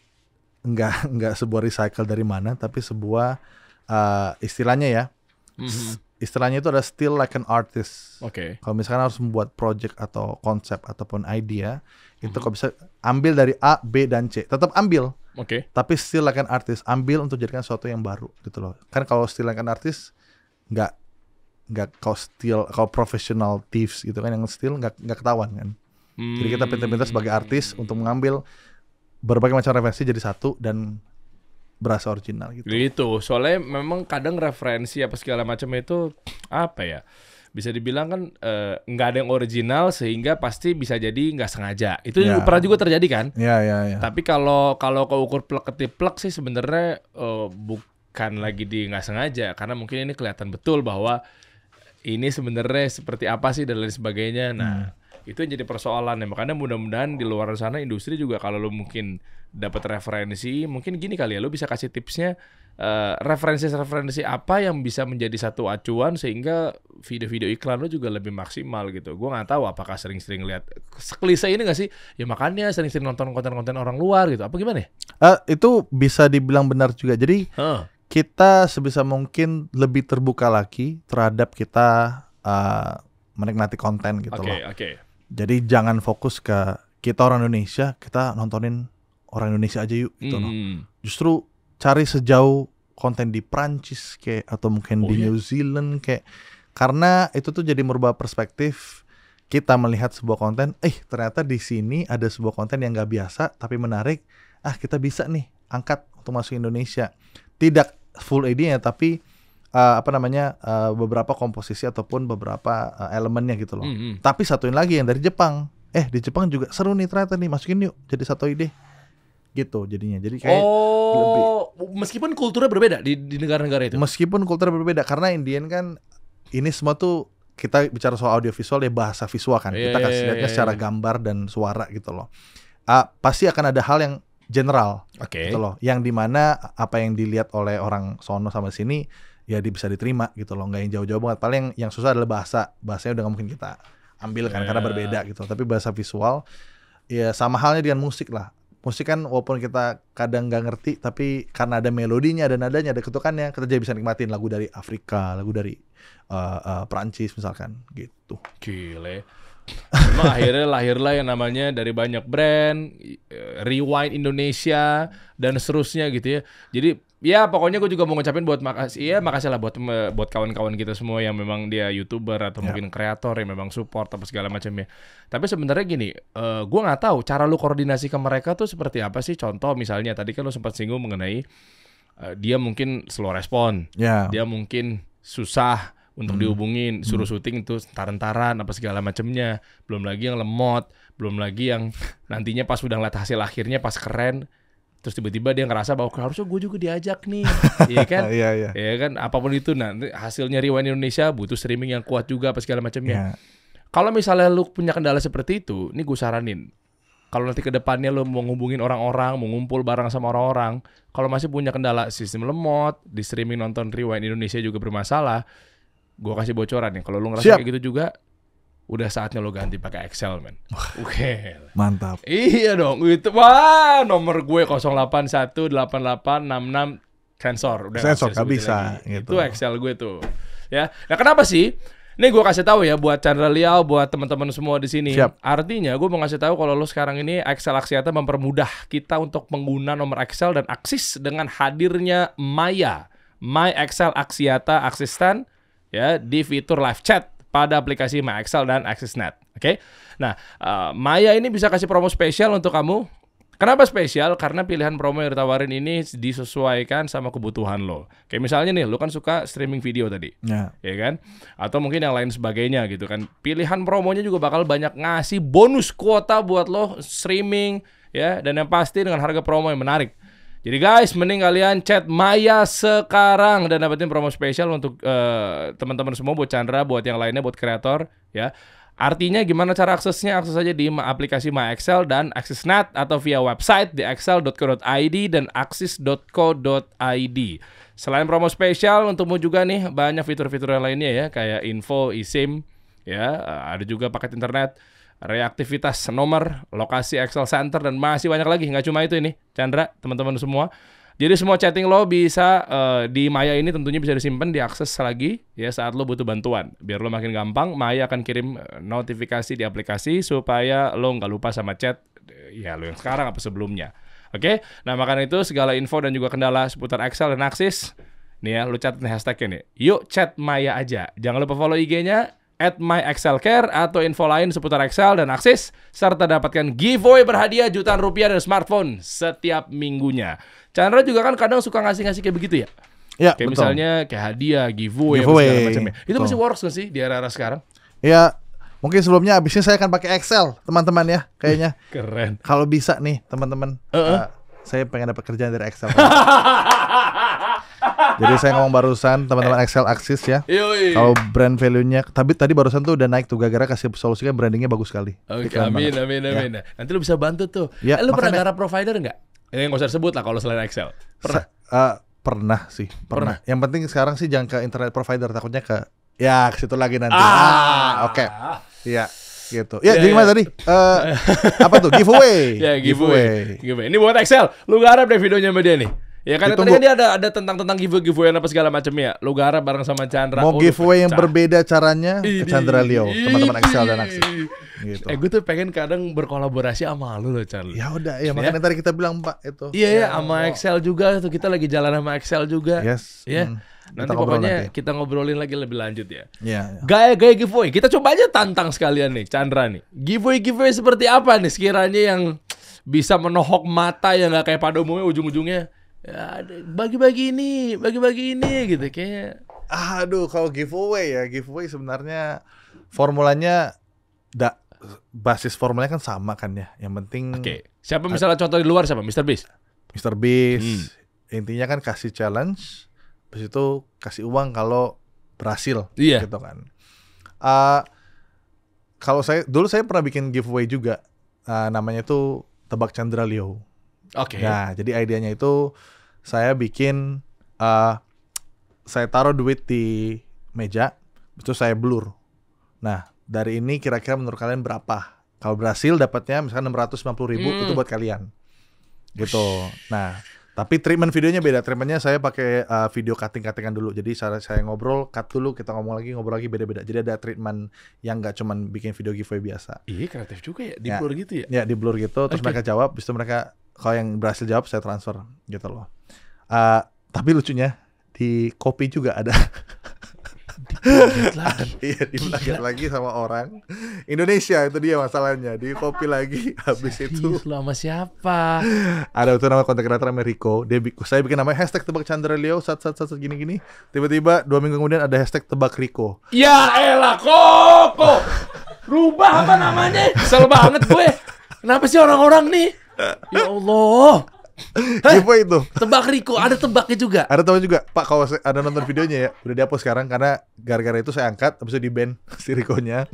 sebuah recycle dari mana, tapi sebuah istilahnya ya, istilahnya itu adalah still like an artist. Kalau misalkan harus membuat project atau konsep ataupun idea, itu kalau bisa ambil dari A, B dan C, tetap ambil. Tapi still like an artist, ambil untuk jadikan sesuatu yang baru gitu loh. Kan kalau still like an artist nggak kalau professional thieves gitu kan, yang still nggak ketahuan kan. Jadi kita pintar-pintar sebagai artis untuk mengambil berbagai macam referensi jadi satu dan berasa original gitu. Gitu, soalnya memang kadang referensi apa segala macam itu apa ya? Bisa dibilang kan nggak ada yang original sehingga pasti bisa jadi nggak sengaja. Itu pernah juga terjadi kan? Iya. Tapi kalau kau ukur plek ketiplek sih sebenarnya bukan lagi di nggak sengaja, karena mungkin ini kelihatan betul bahwa ini sebenarnya seperti apa sih dan lain sebagainya. Nah, itu yang jadi persoalan ya. Makanya mudah-mudahan di luar sana industri juga kalau lo mungkin dapat referensi, mungkin gini kali ya, lo bisa kasih tipsnya referensi apa yang bisa menjadi satu acuan sehingga video-video iklan lo juga lebih maksimal gitu. Gue nggak tahu apakah sering-sering lihat sekelise ini nggak sih? Ya makanya sering-sering nonton konten-konten orang luar gitu. Apa gimana ya? Itu bisa dibilang benar juga. Jadi kita sebisa mungkin lebih terbuka lagi terhadap kita menikmati konten gitu loh. Jadi jangan fokus ke kita orang Indonesia, kita nontonin orang Indonesia aja yuk gitu loh. Justru cari sejauh konten di Prancis kayak atau mungkin di New Zealand kayak, karena itu tuh jadi merubah perspektif kita melihat sebuah konten. Ternyata di sini ada sebuah konten yang nggak biasa tapi menarik. Kita bisa nih angkat untuk masuk Indonesia. Tidak full idenya tapi beberapa komposisi ataupun beberapa elemennya gitu loh. Tapi satuin lagi yang dari Jepang. Di Jepang juga seru nih ternyata nih, masukin yuk jadi satu ide. Gitu jadinya. Jadi kayak lebih, meskipun kulturnya berbeda di negara-negara itu. Meskipun kulturnya berbeda, karena Indian kan ini semua tuh kita bicara soal audiovisual ya, bahasa visual kan. Kita kasih lihatnya secara gambar dan suara gitu loh. Pasti akan ada hal yang general gitu loh, yang dimana apa yang dilihat oleh orang sono sama sini ya bisa diterima gitu loh, nggak yang jauh-jauh banget. Paling yang susah adalah bahasanya udah nggak mungkin kita ambil kan karena berbeda gitu. Tapi bahasa visual ya sama halnya dengan musik lah. Musik kan walaupun kita kadang nggak ngerti, tapi karena ada melodinya, ada nadanya, ada ketukannya, kita jadi bisa nikmatin lagu dari Afrika, lagu dari Perancis misalkan gitu. Gile. Memang akhirnya lahirlah yang namanya dari banyak brand, Rewind Indonesia dan seterusnya gitu ya. Jadi ya pokoknya gue juga mau ngucapin buat makasih lah buat kawan-kawan kita semua yang memang dia YouTuber atau mungkin kreator yang memang support apa segala macamnya. Tapi sebenarnya gini, gue nggak tahu cara lu koordinasi ke mereka tuh seperti apa sih. Contoh misalnya tadi kan lu sempat singgung mengenai dia mungkin slow respon, dia mungkin susah untuk dihubungin, suruh syuting itu taran-taran apa segala macamnya, belum lagi yang lemot, belum lagi yang nantinya pas udah ngeliat hasil akhirnya pas keren, terus tiba-tiba dia ngerasa bahwa harusnya gue juga diajak nih, iya kan? Iya kan, apapun itu, nanti hasilnya Rewind Indonesia butuh streaming yang kuat juga apa segala macamnya. Kalau misalnya lu punya kendala seperti itu, ini gue saranin, kalau nanti ke depannya lu mau ngubungin orang-orang, mau ngumpul bareng sama orang-orang, kalau masih punya kendala sistem lemot, di streaming nonton Rewind Indonesia juga bermasalah, gue kasih bocoran nih, kalau lu ngerasa kayak gitu juga, udah saatnya lo ganti pakai Excel, men. Oke. Mantap. Iya dong, itu wah nomor gue 0818866 sensor. Udah sensor nggak bisa. Gitu. Itu Excel gue tuh. Ya. Nah kenapa sih? Nih gue kasih tahu ya buat Chandra Liao, buat teman-teman semua di sini. Artinya gue mau ngasih tahu kalau lo sekarang ini Excel Axiata mempermudah kita untuk pengguna nomor Excel dan Axis dengan hadirnya Maya, My Excel Axiata Assistant. Ya, di fitur live chat pada aplikasi My Excel dan AxisNet. Oke. Nah, Maya ini bisa kasih promo spesial untuk kamu. Kenapa spesial? Karena pilihan promo yang ditawarin ini disesuaikan sama kebutuhan lo. Kayak misalnya nih, lo kan suka streaming video tadi. Ya kan? Atau mungkin yang lain sebagainya gitu kan. Pilihan promonya juga bakal banyak ngasih bonus kuota buat lo streaming ya, dan yang pasti dengan harga promo yang menarik. Jadi guys, mending kalian chat Maya sekarang dan dapetin promo spesial untuk teman-teman semua, buat Chandra, buat yang lainnya, buat kreator ya. Artinya gimana cara aksesnya? Akses aja di aplikasi My Excel dan AxisNet atau via website di excel.co.id dan axis.co.id. Selain promo spesial untukmu juga nih banyak fitur-fitur yang lainnya ya, kayak info, eSIM ya, ada juga paket internet, reaktivitas nomor, lokasi Excel Center, dan masih banyak lagi. Nggak cuma itu ini, Chandra, teman-teman semua. Jadi semua chatting lo bisa di Maya ini tentunya bisa disimpan, diakses lagi ya saat lo butuh bantuan. Biar lo makin gampang, Maya akan kirim notifikasi di aplikasi supaya lo nggak lupa sama chat ya lo yang sekarang apa sebelumnya. Oke? Nah makanya itu segala info dan juga kendala seputar Excel dan Axis, nih ya, lo catat hashtagnya nih. Yuk chat Maya aja. Jangan lupa follow IG-nya @myexcelcare atau info lain seputar Excel dan Axis, serta dapatkan giveaway berhadiah jutaan rupiah dan smartphone setiap minggunya. Chandra juga kan kadang suka ngasih-ngasih kayak begitu ya? Ya, kayak betul. Misalnya kayak hadiah, giveaway segala macamnya. Itu masih works gak sih di era-era sekarang? Ya, mungkin sebelumnya abisnya saya akan pakai Excel, teman-teman ya, kayaknya. Keren. Kalau bisa nih, teman-teman. Saya pengen dapat kerjaan dari Excel. Jadi saya ngomong barusan teman-teman Excel Axis ya. Kalau brand value-nya, tapi tadi barusan tuh udah naik tuh gara-gara kasih solusi kan, brandingnya bagus sekali. Oke, amin. Ya. Nanti lu bisa bantu tuh. Ya, lu pernah garap provider nggak? Ini nggak usah sebut lah kalau selain Excel. Pernah? Pernah sih. Pernah. Yang penting sekarang sih jangan ke internet provider, takutnya ke situ lagi nanti. Oke. Iya. Gitu. Ya, jadi gimana tadi? Apa tuh? Giveaway. Ya, giveaway. Ini buat Excel. Lu garap deh videonya sama dia nih. Ya kan tadi kan dia ada tentang giveaway apa segala macam ya. Lu garap bareng sama Chandra. Mau giveaway yang berbeda caranya ke Chandra Liao, teman-teman Excel dan Axis. Gitu. Gue tuh pengen kadang berkolaborasi sama lu loh, Chandra. Ya udah, ya makanya tadi kita bilang Pak itu. Iya, sama Excel juga tuh, kita lagi jalan sama Excel juga. Yes. Ya. Nanti pokoknya kita ngobrolin lagi lebih lanjut ya. Iya. Gaya-gaya giveaway. Kita coba aja tantang sekalian nih, Chandra nih. Giveaway seperti apa nih sekiranya yang bisa menohok mata yang nggak kayak pada umumnya ujung-ujungnya ya bagi-bagi ini gitu kayak. Aduh, kalau giveaway sebenarnya formulanya basis formulanya kan sama kan ya. Yang penting siapa misalnya contoh di luar siapa? Mr. Beast. Intinya kan kasih challenge, habis itu kasih uang kalau berhasil gitu kan. Kalau dulu saya pernah bikin giveaway juga. Namanya tuh Tebak Chandra Liao. Nah, jadi idenya itu saya bikin saya taruh duit di meja, itu saya blur. Nah, dari ini kira-kira menurut kalian berapa? Kalau berhasil dapatnya misalkan 650.000 itu buat kalian. Gitu. Nah, tapi treatment videonya beda. Treatmentnya saya pakai video cutting-cuttingan dulu. Jadi saya ngobrol, cut dulu, kita ngobrol lagi beda-beda. Jadi ada treatment yang nggak cuman bikin video giveaway biasa. Iya, kreatif juga ya, di blur gitu ya? Ya, di blur gitu. Terus mereka jawab, habis itu mereka kalau yang berhasil jawab saya transfer gitu loh. Tapi lucunya di copy juga ada. Diplagiat lagi. Iya, diplagiat lagi sama orang Indonesia, itu dia masalahnya. Di copy lagi habis itu. Serius lu sama siapa? Ada itu nama konten kreator Ameriko. Saya bikin namanya hashtag tebak Chandra Leo sat gini. Tiba-tiba 2 minggu kemudian ada hashtag tebak Riko. Ya elah kok rubah apa namanya? Kesel banget gue. Kenapa sih orang-orang nih? Ya Allah. Apa itu? Tebak Riko, ada tebaknya juga. Ada tahu juga, Pak, kalau ada nonton videonya ya, udah dihapus sekarang karena gara-gara itu saya angkat, habis itu di-ban si Rikonya.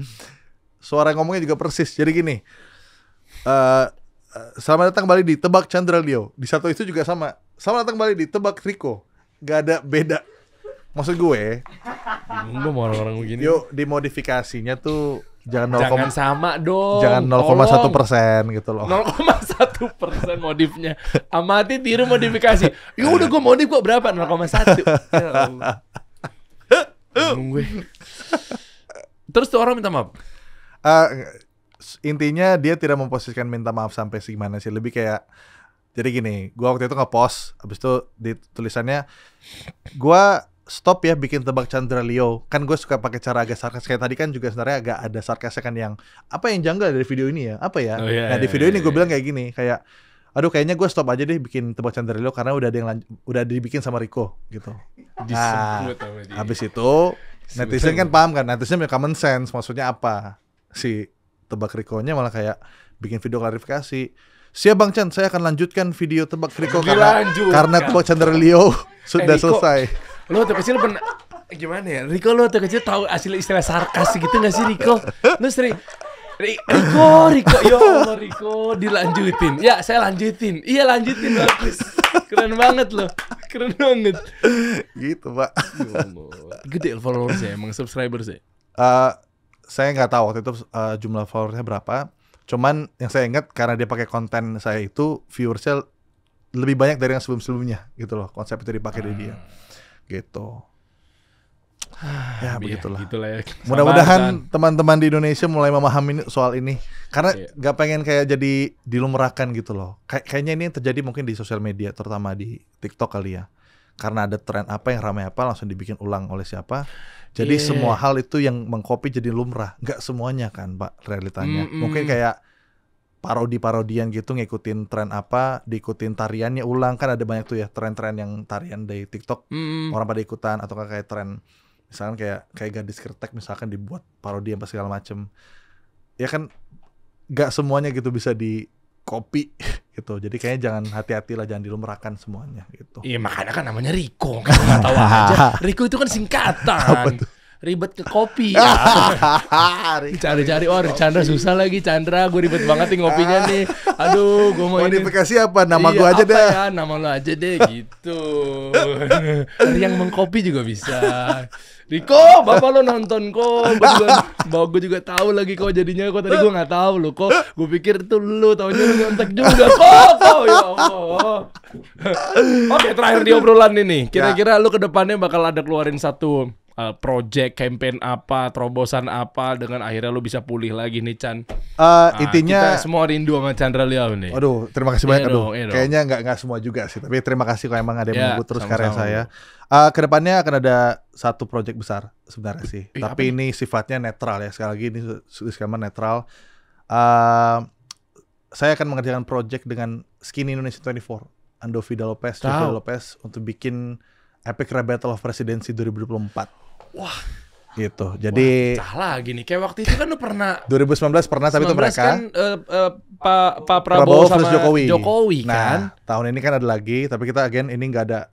Suara ngomongnya juga persis. Jadi gini, selamat datang kembali di Tebak Chandra Leo. Di satu itu juga sama. Selamat datang kembali di Tebak Riko. Gak ada beda. Maksud gue, Gue mau orang-orang begini. yuk dimodifikasinya tuh jangan sama dong. jangan 0,1% gitu loh. 0,1% modifnya. Amati tiru modifikasi. Ya udah gue modif kok berapa? 0,1. Ya Allah. Bingung gue. Terus tuh orang minta maaf. Intinya dia tidak memposisikan minta maaf sampai segimana sih. Lebih kayak, jadi gini, gua waktu itu nge-post, habis itu di tulisannya, gua stop ya bikin tebak Chandra Leo. Kan gue suka pakai cara agak sarkas. Kayak tadi kan juga sebenarnya agak ada sarkasnya kan, yang apa yang janggal dari video ini ya? Apa ya? Oh, iya, nah di iya, video ini gue iya. bilang kayak gini, kayak aduh kayaknya gue stop aja deh bikin tebak Chandra Leo karena udah ada yang udah dibikin sama Riko gitu. Disebut sama dia. Habis itu netizen kan paham kan, netizen punya common sense, maksudnya apa? Si tebak Rikonya malah kayak bikin video klarifikasi. Siap Bang Chan, saya akan lanjutkan video tebak Riko karena tebak Chandra Leo sudah Riko, selesai. Lo waktu kecil pernah gimana ya? Riko lo waktu kecil tahu asli istilah sarkas gitu gak sih Riko? Lo sering Riko, ya Allah Riko dilanjutin. Ya saya lanjutin. Iya lanjutin bagus. Keren banget lo. Keren banget. Gitu Pak. Ya Allah. Gede followersnya emang subscribersnya. Saya nggak tahu waktu itu jumlah followersnya berapa. Cuman yang saya ingat karena dia pakai konten saya itu viewersnya lebih banyak dari yang sebelum-sebelumnya gitu loh. Konsep itu dipakai dari dia. Gitu. Ya begitulah. Gitulah ya. Mudah-mudahan teman-teman di Indonesia mulai memahami soal ini. Karena nggak pengen kayak jadi dilumrahkan gitu loh. Kayaknya ini yang terjadi mungkin di sosial media, terutama di TikTok kali ya. Karena ada tren apa yang ramai apa langsung dibikin ulang oleh siapa. Jadi semua hal itu yang mengcopy jadi lumrah. Nggak semuanya kan Pak realitanya. Mungkin kayak parodi-parodian gitu, ngikutin tren apa, diikutin tariannya ulang. Kan ada banyak tuh ya tren-tren yang tarian dari TikTok orang pada ikutan, atau kayak tren misalkan kayak gadis kretek misalkan dibuat parodi apa segala macem. Ya kan nggak semuanya gitu bisa di copy gitu. Jadi kayaknya jangan hati-hati lah, jangan dilumrahkan semuanya gitu. Iya makanya kan namanya Riko. Kan nggak tahu aja. Riko itu kan singkatan. Ribet ke kopi ya. Cari-cari Chandra susah lagi Chandra, gue ribet banget nih ngopinya nih. Aduh, gue mau modifikasi apa? Nama gue aja deh. Ya, nama lo aja deh gitu. Yang mengkopi juga bisa. Riko, bapak lo nonton kok. Gue juga tahu lagi kok jadinya kok tadi gue nggak tahu lo kok. Gue pikir itu lo, taunya lo nyontek juga kok. Ya Allah. Oke, terakhir di obrolan ini. Kira-kira lo kedepannya bakal ada keluarin satu project, campaign apa, terobosan apa dengan akhirnya lu bisa pulih lagi nih Chan. Intinya kita semua rindu sama Chandra Leo nih. Aduh, terima kasih banyak. Iya Kayaknya nggak semua juga sih, tapi terima kasih kalau emang ada yang menunggu terus karya sama-sama. saya. Kedepannya akan ada satu project besar sebenarnya sih. Tapi ini sifatnya netral ya. Sekali lagi ini disclaimer netral. Saya akan mengerjakan project dengan Skinny Indonesia 24, Ando Vida Lopez, Jovi Lopez untuk bikin Epic Rap Battle of Presidency 2024. Wah, gitu. Jadi salah gini. Kayak waktu itu kan lu pernah 2019 pernah, tapi itu mereka kan Pak Prabowo sama Jokowi Nah, kan. tahun ini kan ada lagi, tapi kita ini nggak ada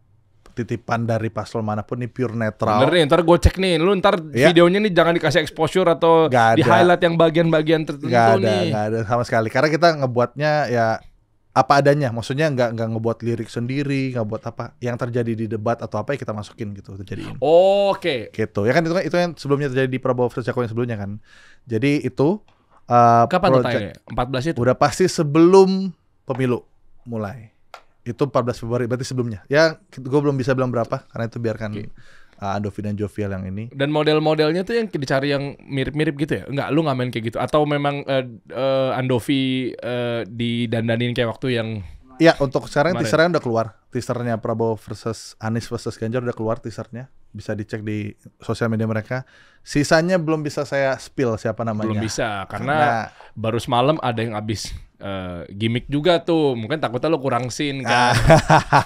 titipan dari paslon manapun, ini pure netral. Bener nih, ntar gue cek nih. Lu ntar videonya nih jangan dikasih exposure atau di highlight yang bagian-bagian tertentu nih. Nggak ada sama sekali. Karena kita ngebuatnya ya apa adanya, maksudnya nggak ngebuat lirik sendiri, nggak buat apa yang terjadi di debat atau apa yang kita masukin gitu terjadiin. Oke. Gitu ya kan, itu yang sebelumnya terjadi di Prabowo versus Jokowi yang sebelumnya kan. Jadi itu kapan tuh tayangnya? 14 itu? Udah pasti sebelum pemilu mulai. Itu 14 Februari berarti sebelumnya. Ya gue belum bisa bilang berapa karena itu biarkan Andovi dan Jovial yang ini. Dan model-modelnya tuh yang dicari yang mirip-mirip gitu ya? Enggak, lu nggak main kayak gitu? Atau memang Andovi didandanin kayak waktu yang... Iya, untuk sekarang teasernya udah keluar. Teasernya Prabowo versus Anies versus Ganjar udah keluar teasernya. bisa dicek di sosial media mereka. Sisanya belum bisa saya spill siapa namanya. Belum bisa karena baru semalam ada yang habis gimmick juga tuh. Mungkin takutnya lo kurang scene kan.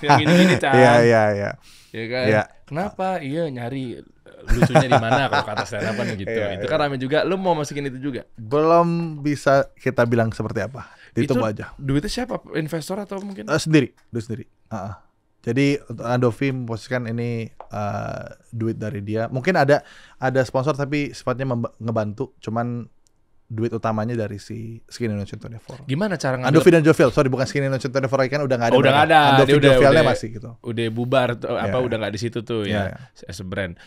Yang gini-gini Chan. Iya. Ya kan? Iya. Kenapa? Iya nyari lucunya di mana kalau kata stand up kan gitu. Iya, Itu kan rame juga. Lu mau masukin itu juga? Belum bisa kita bilang seperti apa. Ditunggu aja. Duitnya siapa? Investor atau mungkin? Sendiri. Jadi Andovi memposisikan ini duit dari dia. Mungkin ada sponsor tapi sifatnya ngebantu. Cuman duit utamanya dari si Skin Innovation 24. Gimana cara ngambil? Andovi dan Jovial, sorry bukan Skin Innovation 24 kan udah nggak ada. Udah nggak ada. Andovi Jovialnya masih gitu. Udah bubar tuh, udah nggak di situ tuh ya. As a brand.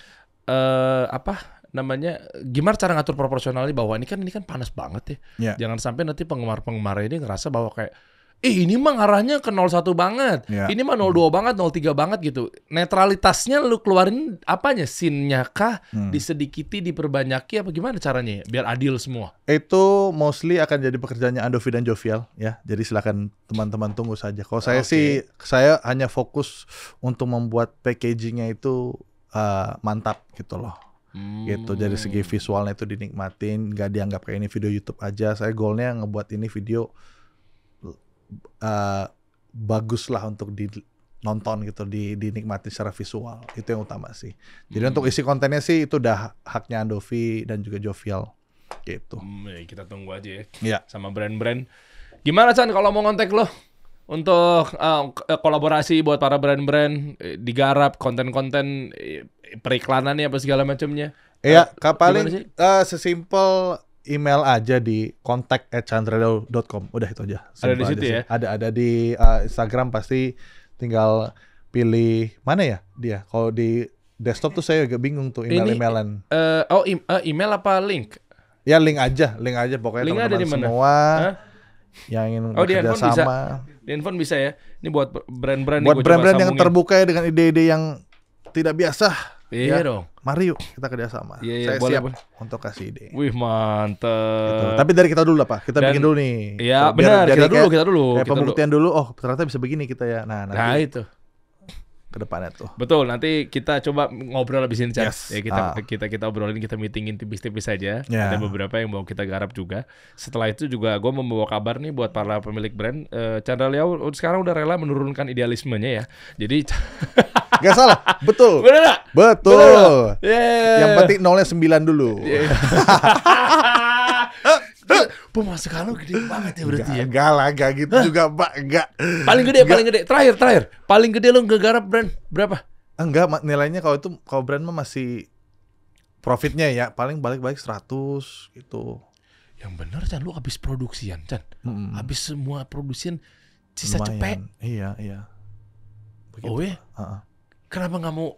Namanya gimana cara ngatur proporsionalnya bahwa ini kan panas banget ya. Jangan sampai nanti penggemar ini ngerasa bahwa kayak ini mah arahnya ke 01 banget. Ini mah 02 banget, 03 banget gitu. Netralitasnya lu keluarin apanya? Scene-nya kah? Disedikiti, diperbanyaki apa gimana caranya ya? Biar adil semua. Itu mostly akan jadi pekerjaannya Andovi dan Jovial ya. Jadi silakan teman-teman tunggu saja. Kalau saya sih saya hanya fokus untuk membuat packagingnya itu mantap gitu loh. Gitu dari segi visualnya itu dinikmatin, nggak dianggap kayak ini video YouTube aja. Saya goalnya ngebuat ini video bagus lah untuk nonton gitu, dinikmati secara visual. Itu yang utama sih. Jadi untuk isi kontennya sih itu udah haknya Andovi dan juga Jovial gitu. Kita tunggu aja ya. Sama brand-brand. Gimana Chan kalau mau ngontek lo untuk kolaborasi buat para brand-brand, digarap konten-konten periklanannya apa segala macamnya? Iya, paling sesimpel email aja di contact@chandraleo.com. Udah itu aja. Ada di situ ya? Ada di Instagram, pasti tinggal pilih mana ya dia. Kalau di desktop tuh saya agak bingung tuh email-emailan. Email apa link? Ya link aja pokoknya link teman-teman semua yang ingin bekerja sama. Di handphone bisa ya. Ini buat brand-brand. Buat brand-brand yang terbuka ya dengan ide-ide yang tidak biasa. Iya dong. Mari yuk kita kerjasama. Saya boleh, siap untuk kasih ide. Wih mantep. Gitu. Tapi dari kita dulu lah Pak. Kita bikin dulu nih. Iya benar. Kita dulu. Kayak pembuktian dulu. Oh ternyata bisa begini kita ya. Nah itu. Kedepannya tuh. Betul. Nanti kita coba ngobrol lebih sini Chan. Yes. Ya kita obrolin, kita meetingin tipis-tipis saja. Ada beberapa yang mau kita garap juga. Setelah itu juga gue membawa kabar nih buat para pemilik brand. Chandra Leo sekarang udah rela menurunkan idealismenya ya. Jadi gak salah, betul. Bener gak? Betul. Yang penting 9 dulu. Pemasukan lo gede banget ya berarti ya? Enggak lah, enggak gitu juga Pak, enggak. Paling gede. Terakhir. Paling gede lo ngegarap brand berapa? Enggak, nilainya kalau brand mah masih profitnya ya paling balik-balik 100 gitu. Yang bener Chan, lu habis produksian Chan. Habis semua produksian sisa cepet. Iya. Begitu. Oh ya? Kenapa nggak mau?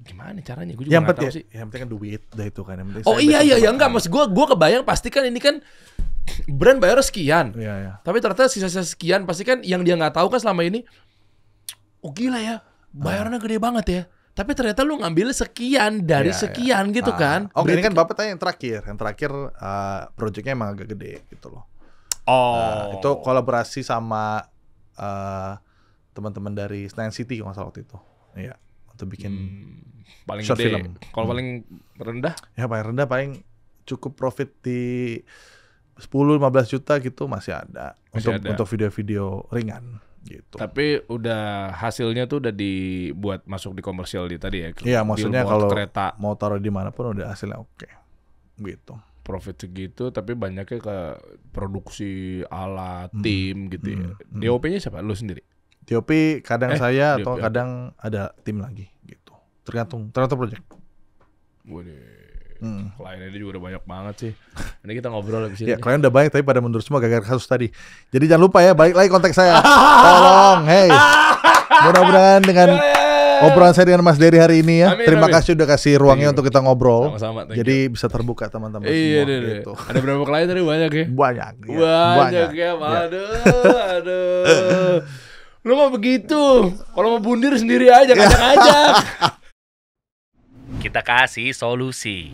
Gimana caranya? Gue juga nggak tahu sih. Yang penting kan duit, dah itu kan. Iya enggak, mas gue kebayang pasti kan ini kan brand bayar sekian. Iya. Tapi ternyata sisa-sisa sekian pasti kan yang dia nggak tahu kan selama ini. Oh gila ya, bayarnya gede banget ya. Tapi ternyata lu ngambil sekian dari sekian gitu kan. Oke, ini kan Bapak tanya yang terakhir. Yang terakhir projectnya emang agak gede gitu loh. Itu kolaborasi sama teman-teman dari Senayan City kalau nggak salah waktu itu. Iya, untuk bikin paling short gede. film. Kalau paling rendah? Ya paling rendah paling cukup profit di 10-15 juta gitu masih ada. Untuk video-video ringan. Gitu. Tapi udah hasilnya tuh udah dibuat masuk di komersial tadi ya? Iya, maksudnya kalau kereta. Mau taruh di mana pun udah hasilnya oke. Gitu. Profit segitu, tapi banyaknya ke produksi alat, tim gitu ya. DOP-nya siapa? Lu sendiri? DOP kadang saya atau kadang ada tim lagi gitu. Tergantung project. Kliennya juga udah banyak banget sih. Ini kita ngobrol lebih sini. Ya, klien udah banyak tapi pada mundur semua gara-gara kasus tadi. Jadi jangan lupa ya, balik lagi kontak saya. Tolong, hey. Mudah-mudahan dengan obrolan saya dengan Mas Dery hari ini ya. Terima kasih udah kasih ruangnya untuk kita ngobrol. Sama-sama. Jadi bisa terbuka teman-teman semua. Gitu. Ada berapa klien tadi banyak ya? Banyak ya. Aduh. Lu mah begitu. Kalau mau bundir sendiri aja, ajak. Kita kasih solusi.